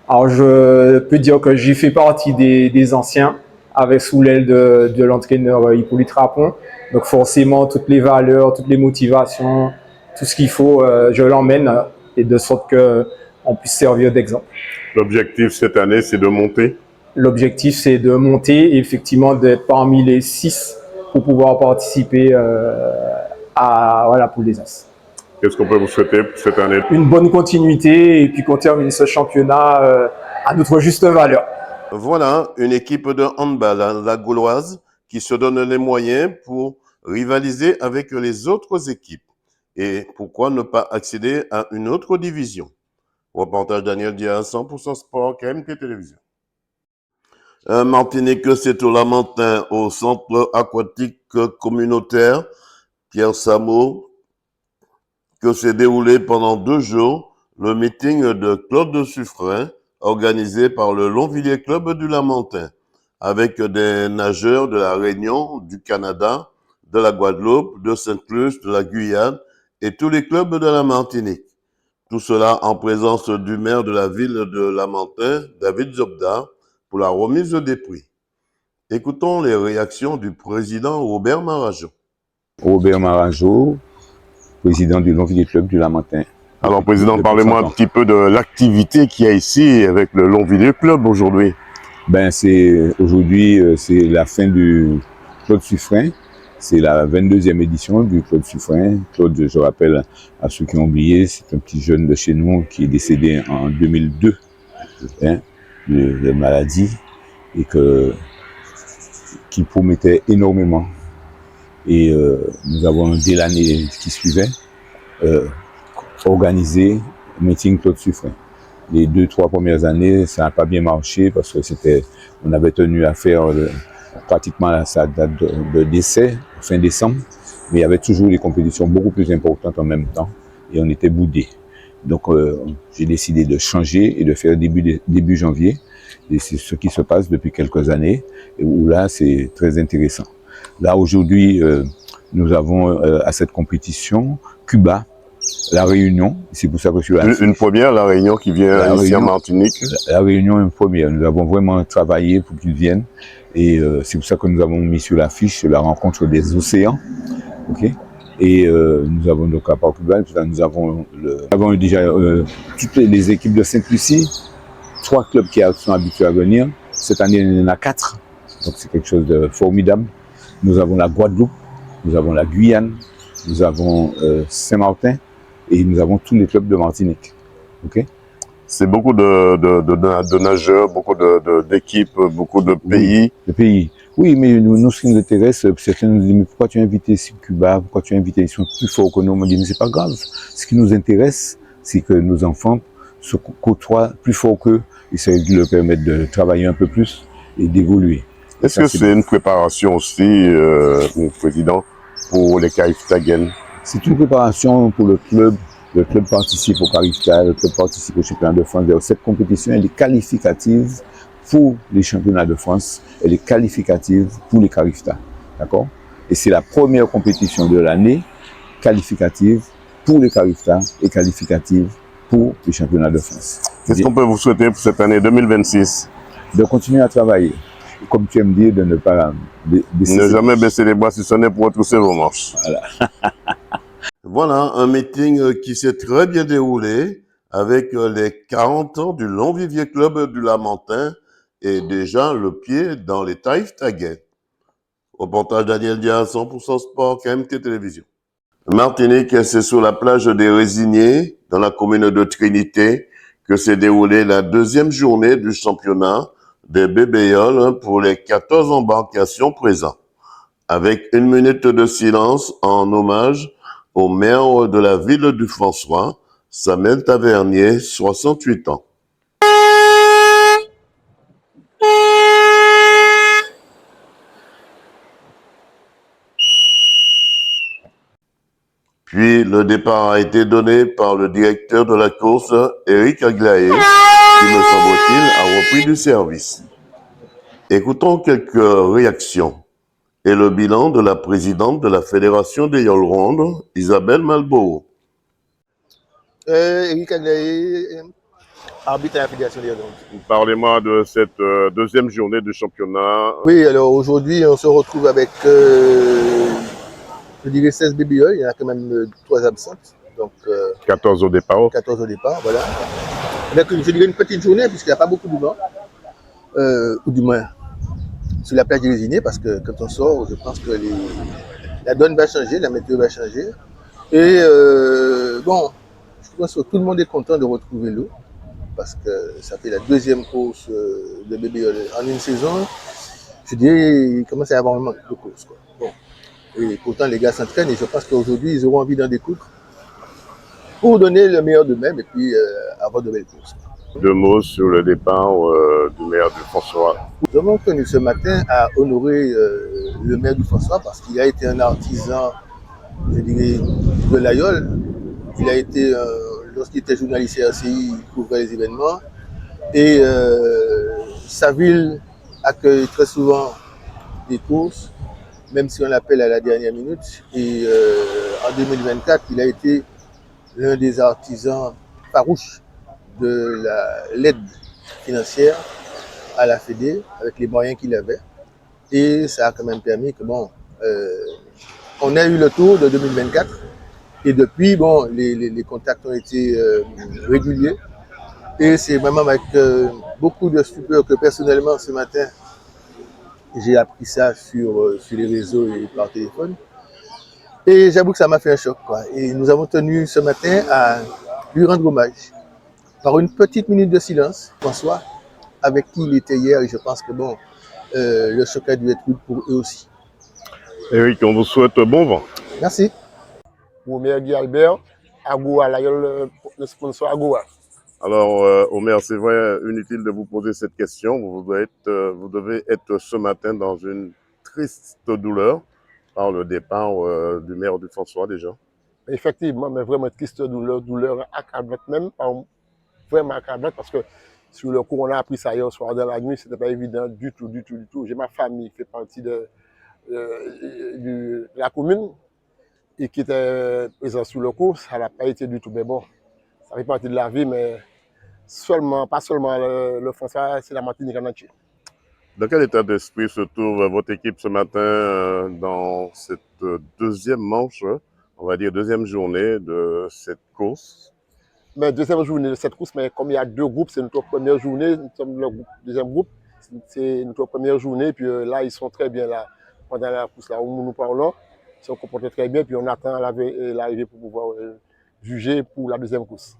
Alors, je peux dire que j'ai fait partie des anciens, avec sous l'aile de l'entraîneur Hippolyte Rapon. Donc, forcément, toutes les valeurs, toutes les motivations, tout ce qu'il faut, je l'emmène. Et de sorte qu'on puisse servir d'exemple. L'objectif cette année, c'est de monter? L'objectif, c'est de monter et effectivement d'être parmi les 6 pour pouvoir participer à la poule des As. Qu'est-ce qu'on peut vous souhaiter pour cette année? Une bonne continuité et puis qu'on termine ce championnat à notre juste valeur. Voilà une équipe de handball, hein, la Gauloise, qui se donne les moyens pour rivaliser avec les autres équipes. Et pourquoi ne pas accéder à une autre division? Reportage Daniel Dia, 100% Sport, KMT Télévision. Martinique, c'est au Lamentin, au centre aquatique communautaire Pierre Samo, que s'est déroulé pendant 2 jours le meeting de Claude Suffren, organisé par le Longvilliers Club du Lamentin, avec des nageurs de la Réunion, du Canada, de la Guadeloupe, de Sainte-Luce, de la Guyane et tous les clubs de la Martinique. Tout cela en présence du maire de la ville de Lamentin, David Zobda, pour la remise des prix. Écoutons les réactions du président Robert Marajo. Robert Marajo, président du Longvilliers Club du Lamentin. Alors, président, parlez-moi un petit peu de l'activité qu'il y a ici avec le Longvilliers Club aujourd'hui. Ben, aujourd'hui, c'est la fin du Claude Suffren. C'est la 22e édition du Claude Suffren. Claude, je rappelle à ceux qui ont oublié, c'est un petit jeune de chez nous qui est décédé en 2002 de maladie et qui promettait énormément. Et nous avons, dès l'année qui suivait, organisé un meeting Claude Suffren. Les 2-3 premières années, ça n'a pas bien marché parce que on avait tenu à faire pratiquement sa date de décès, fin décembre, mais il y avait toujours des compétitions beaucoup plus importantes en même temps et on était boudés. Donc j'ai décidé de changer et de faire début janvier. Et c'est ce qui se passe depuis quelques années, et où là c'est très intéressant. Là aujourd'hui, nous avons à cette compétition Cuba, La Réunion, c'est pour ça que je suis là. Une première, La Réunion qui vient ici en Martinique. La Réunion, une première. Nous avons vraiment travaillé pour qu'ils viennent. Et c'est pour ça que nous avons mis sur l'affiche la rencontre des océans. Okay. Et nous avons donc à Port-Cuba, nous avons eu déjà toutes les équipes de Sainte-Lucie, 3 clubs qui sont habitués à venir. Cette année, il y en a 4. Donc c'est quelque chose de formidable. Nous avons la Guadeloupe, nous avons la Guyane, nous avons Saint-Martin et nous avons tous les clubs de Martinique. Okay. C'est beaucoup de nageurs, beaucoup d'équipes, beaucoup de pays. Oui, de pays. Oui, mais nous, ce qui nous intéresse, certains nous disent, mais pourquoi tu as invité ici Cuba, pourquoi tu as invité, ils sont plus forts que nous. On me dit, mais c'est pas grave. Ce qui nous intéresse, c'est que nos enfants se côtoient plus forts qu'eux et ça leur permet de travailler un peu plus et d'évoluer. Est-ce que c'est une préparation aussi, Président, pour les Cariftagen? C'est une préparation pour le club. Le club participe au Carifta, le club participe au championnat de France. Cette compétition, elle est qualificative pour les championnats de France, elle est qualificative pour les Carifta. D'accord? Et c'est la première compétition de l'année qualificative pour les Carifta et qualificative pour les championnats de France. Qu'est-ce qu'on peut vous souhaiter pour cette année 2026? De continuer à travailler. Comme tu aimes dire, de ne pas baisser. Ne jamais baisser les bras si ce n'est pour retrousser vos manches. Voilà. Voilà un meeting qui s'est très bien déroulé avec les 40 ans du Longvilliers Club du Lamentin et déjà le pied dans les Taïftaguais. Reportage Daniel Dia, 100% Sport, KMT Télévision. Martinique, c'est sur la plage des Résignés, dans la commune de Trinité, que s'est déroulée la 2e journée du championnat des bébéoles pour les 14 embarcations présentes. Avec 1 minute de silence en hommage au maire de la ville du François, Samuel Tavernier, 68 ans. Puis le départ a été donné par le directeur de la course, Éric Aglaé, qui, me semble-t-il, a repris du service. Écoutons quelques réactions et le bilan de la présidente de la Fédération des Yoles Rondes, Isabelle Malboro. Éric Aglaé, arbitre à la Fédération des Yoles Rondes. Parlez-moi de cette 2e journée du championnat. Oui, alors aujourd'hui, on se retrouve avec, je dirais 16 bébéoles, il y en a quand même 3 absentes. Donc, 14 au départ. 14 au départ, voilà. Avec, je dirais, une petite journée, puisqu'il n'y a pas beaucoup de vent, ou du moins sur la plage des Résignés, parce que quand on sort, je pense que la donne va changer, la météo va changer. Et bon, je pense que tout le monde est content de retrouver l'eau. parce que ça fait la deuxième course de BBL en une saison. Je dirais il commence à y avoir un manque de course, quoi. Bon. Et pourtant, les gars s'entraînent et je pense qu'aujourd'hui, ils auront envie d'en découdre pour donner le meilleur d'eux-mêmes et puis avoir de belles courses. 2 mots sur le départ du maire de François. Nous avons tenu ce matin à honorer le maire du François parce qu'il a été un artisan, je dirais, de l'Aïol. Il a été, lorsqu'il était journaliste RCI, il couvrait les événements. Et sa ville accueille très souvent des courses, même si on l'appelle à la dernière minute. Et en 2024, il a été l'un des artisans farouches de l'aide financière à la Fédé avec les moyens qu'il avait. Et ça a quand même permis que, bon, on a eu le tour de 2024. Et depuis, bon, les contacts ont été réguliers. Et c'est vraiment avec beaucoup de stupeur que personnellement, ce matin, j'ai appris ça sur les réseaux et par téléphone. Et j'avoue que ça m'a fait un choc, quoi. Et nous avons tenu ce matin à lui rendre hommage par une petite minute de silence, François, avec qui il était hier. Et je pense que, bon, le choc a dû être rude pour eux aussi. Eric, on vous souhaite bon vent. Merci. Pour maire Guy Albert, Agoua, le sponsor Agoua. Alors, Omer, c'est vrai, inutile de vous poser cette question. Vous devez être ce matin dans une triste douleur par le départ du maire du François déjà. Effectivement, mais vraiment triste douleur accablante même, vraiment accablante parce que sur le coup, on a appris ça hier soir dans la nuit, c'était pas évident du tout. J'ai ma famille qui fait partie de la commune et qui était présent sur le coup, ça n'a pas été du tout. Mais bon, ça fait partie de la vie, mais pas seulement le François, c'est la Martinique en entier. Dans quel état d'esprit se trouve votre équipe ce matin dans cette deuxième manche, on va dire deuxième journée de cette course? Mais deuxième journée de cette course, mais comme il y a 2 groupes, c'est notre première journée, nous sommes le deuxième groupe, c'est notre première journée, puis là, ils sont très bien là, pendant la course là où nous parlons, ils sont comportés très bien, puis on attend l'arrivée pour pouvoir juger pour la deuxième course.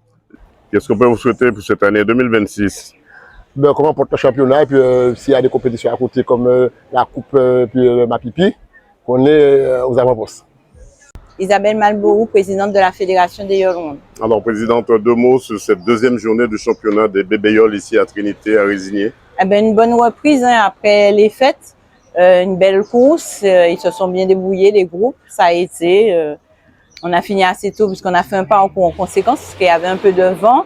Qu'est-ce qu'on peut vous souhaiter pour cette année 2026? Ben, comment on porte le championnat, et puis s'il y a des compétitions à côté comme la coupe, puis ma pipi, on est aux avant-postes. Isabelle Malbourou, présidente de la Fédération des Yolondes. Alors, présidente, 2 mots sur cette deuxième journée du championnat des bébéoles ici à Trinité, à Résigné. Eh ben, une bonne reprise après les fêtes, une belle course, ils se sont bien débrouillés les groupes, ça a été, on a fini assez tôt puisqu'on a fait un parcours en conséquence parce qu'il y avait un peu de vent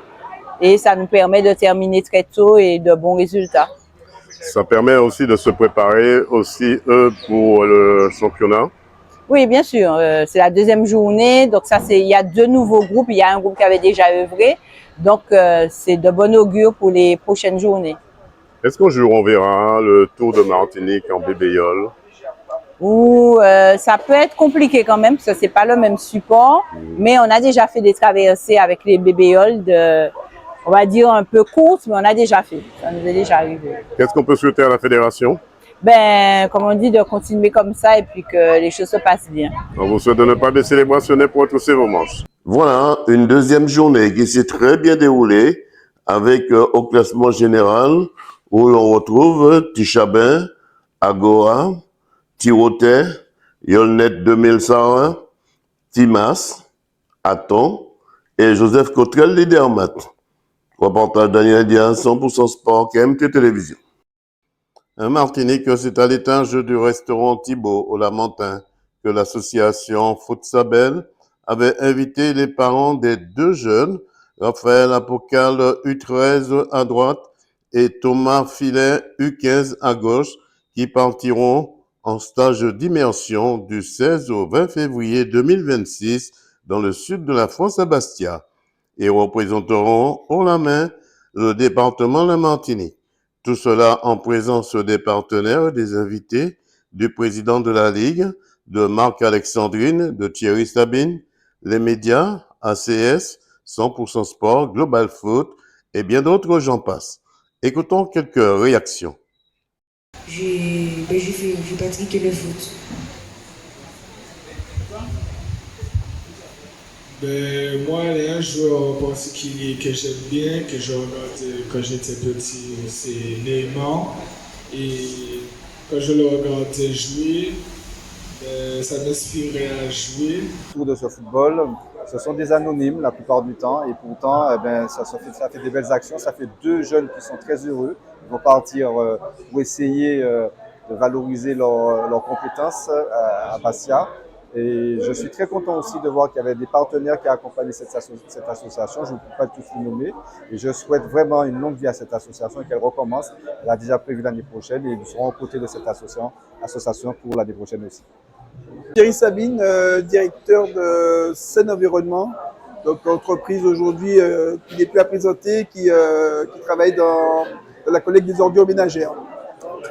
et ça nous permet de terminer très tôt et de bons résultats. Ça permet aussi de se préparer aussi pour le championnat. Oui, bien sûr. C'est la deuxième journée. Donc, il y a 2 nouveaux groupes. Il y a un groupe qui avait déjà œuvré. Donc, c'est de bon augure pour les prochaines journées. Est-ce qu'un jour, on verra le Tour de Martinique en bébéole? Ou ça peut être compliqué quand même, parce que ce n'est pas le même support. Mais on a déjà fait des traversées avec les bébéoles on va dire un peu courtes, mais on a déjà fait. Ça nous est déjà arrivé. Qu'est-ce qu'on peut souhaiter à la fédération? Ben, comme on dit, de continuer comme ça et puis que les choses se passent bien. On vous souhaite de ne pas baisser les bras sur pour retrousser vos manches. Voilà, une deuxième journée qui s'est très bien déroulée avec au classement général où l'on retrouve Tichabin, Agora, Tirotet, Yolnet 2101, Timas, Aton et Joseph Cotrel Lidermat. Reportage Daniel Diaz, 100% Sport, KMT Télévision. En Martinique, c'est à l'étage du restaurant Thibault au Lamentin que l'association Footsabel avait invité les parents des 2 jeunes, Raphaël Apocal U13 à droite et Thomas Filet U15 à gauche, qui partiront en stage d'immersion du 16 au 20 février 2026 dans le sud de la France à Bastia et représenteront haut la main le département de la Martinique. Tout cela en présence des partenaires et des invités, du président de la Ligue, de Marc Alexandrine, de Thierry Sabine, les médias, ACS, 100% Sport, Global Foot et bien d'autres, j'en passe. Écoutons quelques réactions. J'ai pratiqué le foot. Ben, moi, il y a un joueur que j'aime bien, que je regardais quand j'étais petit, c'est Neymar. Et quand je le regardais jouer, ça m'inspirait à jouer. Autour de ce football, ce sont des anonymes la plupart du temps et pourtant eh ben, ça fait des belles actions. Ça fait 2 jeunes qui sont très heureux. Ils vont partir pour essayer de valoriser leurs compétences à Bastia. Et je suis très content aussi de voir qu'il y avait des partenaires qui accompagnaient cette association. Je ne peux pas tous les nommer. Et je souhaite vraiment une longue vie à cette association et qu'elle recommence. Elle a déjà prévu l'année prochaine et nous serons aux côtés de cette association pour l'année prochaine aussi. Thierry Sabine, directeur de Seine Environnement, donc entreprise aujourd'hui qui n'est plus à présenter, qui travaille dans la collecte des ordures ménagères.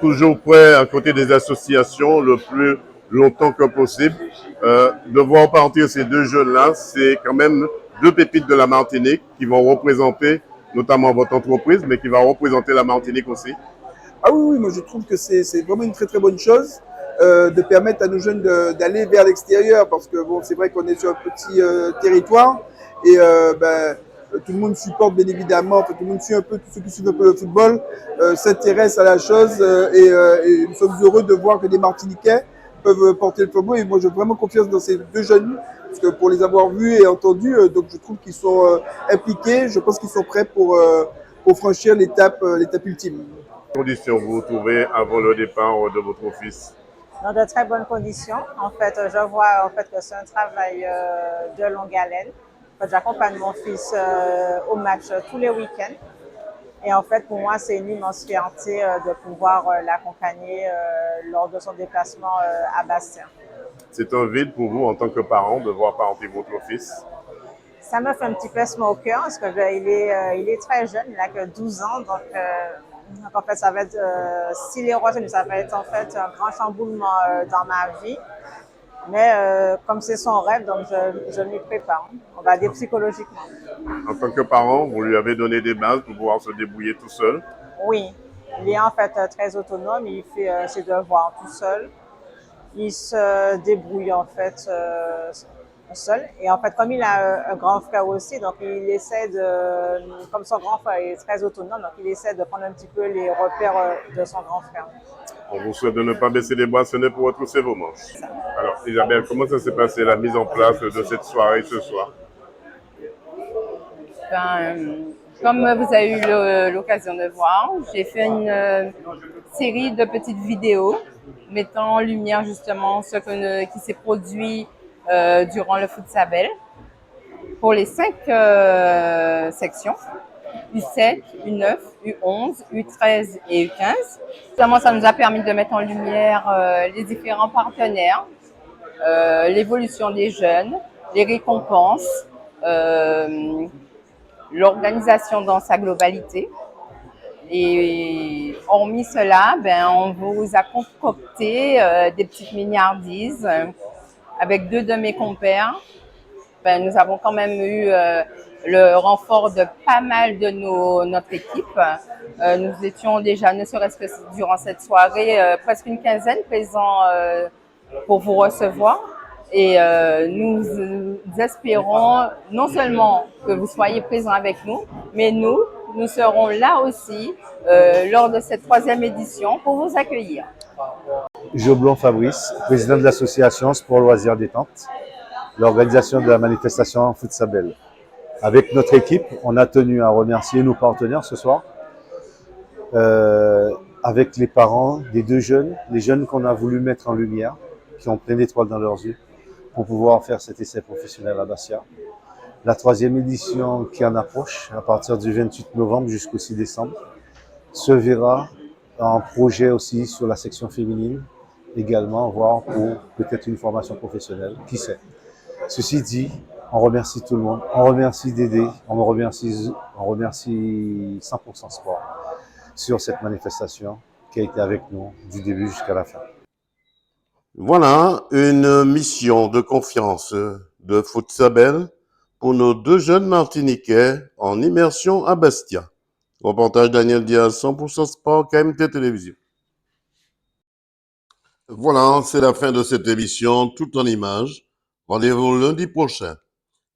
Toujours prêt à côté des associations le plus longtemps que possible. De voir partir ces 2 jeunes-là, c'est quand même 2 pépites de la Martinique qui vont représenter notamment votre entreprise, mais qui va représenter la Martinique aussi. Ah oui, moi je trouve que c'est vraiment une très très bonne chose de permettre à nos jeunes d'aller vers l'extérieur, parce que bon, c'est vrai qu'on est sur un petit territoire et tout le monde supporte bien évidemment, tout le monde suit un peu, tous ceux qui suivent un peu le football s'intéressent à la chose et nous sommes heureux de voir que des Martiniquais peuvent porter le flambeau et moi j'ai vraiment confiance dans ces 2 jeunes parce que pour les avoir vus et entendus, donc je trouve qu'ils sont impliqués, je pense qu'ils sont prêts pour franchir l'étape ultime. Quelles conditions vous trouvez avant le départ de votre fils? Dans de très bonnes conditions. En fait, je vois en fait que c'est un travail de longue haleine. En fait, j'accompagne mon fils au match tous les week-ends. Et en fait, pour moi, c'est une immense fierté de pouvoir l'accompagner lors de son déplacement à Bastia. C'est un vide pour vous en tant que parent de voir partir votre fils? Ça me fait un petit pincement au cœur parce que il est très jeune, il n'a que 12 ans. Donc en fait, ça va être, s'il est retenu, ça va être en fait un grand chamboulement dans ma vie. Mais comme c'est son rêve, donc je m'y prépare. On va dire psychologiquement. En tant que parent, vous lui avez donné des bases pour pouvoir se débrouiller tout seul? Oui, il est en fait très autonome, il fait ses devoirs tout seul. Il se débrouille en fait seul. Et en fait, comme il a un grand frère aussi, donc il essaie de, comme son grand frère est très autonome, donc il essaie de prendre un petit peu les repères de son grand frère. On vous souhaite de ne pas baisser les bras, ce n'est pour retrousser vos manches. Alors, Isabelle, comment ça s'est passé la mise en place de cette soirée ce soir? Comme vous avez eu l'occasion de voir, j'ai fait une série de petites vidéos mettant en lumière justement ce qui s'est produit durant le Futsabel pour les 5 sections, U7, U9, U11, U13 et U15. Justement, ça nous a permis de mettre en lumière les différents partenaires, l'évolution des jeunes, les récompenses, l'organisation dans sa globalité. Et hormis cela, on vous a concocté des petites mignardises avec 2 de mes compères. Nous avons quand même eu le renfort de pas mal de notre équipe. Nous étions déjà, ne serait-ce que durant cette soirée, presque une quinzaine présents pour vous recevoir. Et nous espérons non seulement que vous soyez présents avec nous, mais nous serons là aussi lors de cette 3e édition pour vous accueillir. Joblon Fabrice, président de l'association Sport Loisirs Détente, l'organisation de la manifestation Futsabel. Avec notre équipe, on a tenu à remercier nos partenaires ce soir, avec les parents des 2 jeunes, les jeunes qu'on a voulu mettre en lumière, qui ont plein d'étoiles dans leurs yeux, pour pouvoir faire cet essai professionnel à Bastia. La 3e édition qui en approche, à partir du 28 novembre jusqu'au 6 décembre, se verra en projet aussi sur la section féminine, également, voire pour peut-être une formation professionnelle, qui sait. Ceci dit, on remercie tout le monde, on remercie Dédé, on remercie 100% Sport sur cette manifestation qui a été avec nous du début jusqu'à la fin. Voilà une mission de confiance de Futsabel pour nos 2 jeunes Martiniquais en immersion à Bastia. Reportage Daniel Diaz, 100% Sport, KMT Télévision. Voilà, c'est la fin de cette émission, tout en images. Rendez-vous lundi prochain.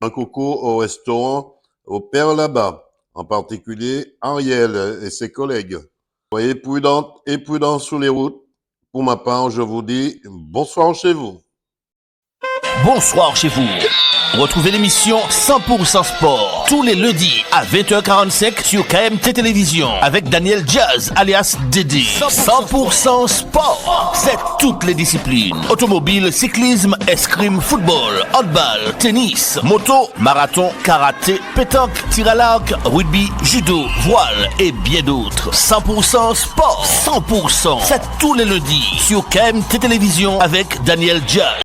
Un coucou au restaurant au Père là-bas, en particulier Ariel et ses collègues. Soyez prudentes et prudents sur les routes. Pour ma part, je vous dis bonsoir chez vous. Bonsoir chez vous. Retrouvez l'émission 100% Sport tous les lundis à 20h45 sur KMT Télévision avec Daniel Jazz alias Dédé. 100% Sport, c'est toutes les disciplines. Automobile, cyclisme, escrime, football, handball, tennis, moto, marathon, karaté, pétanque, tir à l'arc, rugby, judo, voile et bien d'autres. 100% Sport, 100%, c'est tous les lundis sur KMT Télévision avec Daniel Jazz.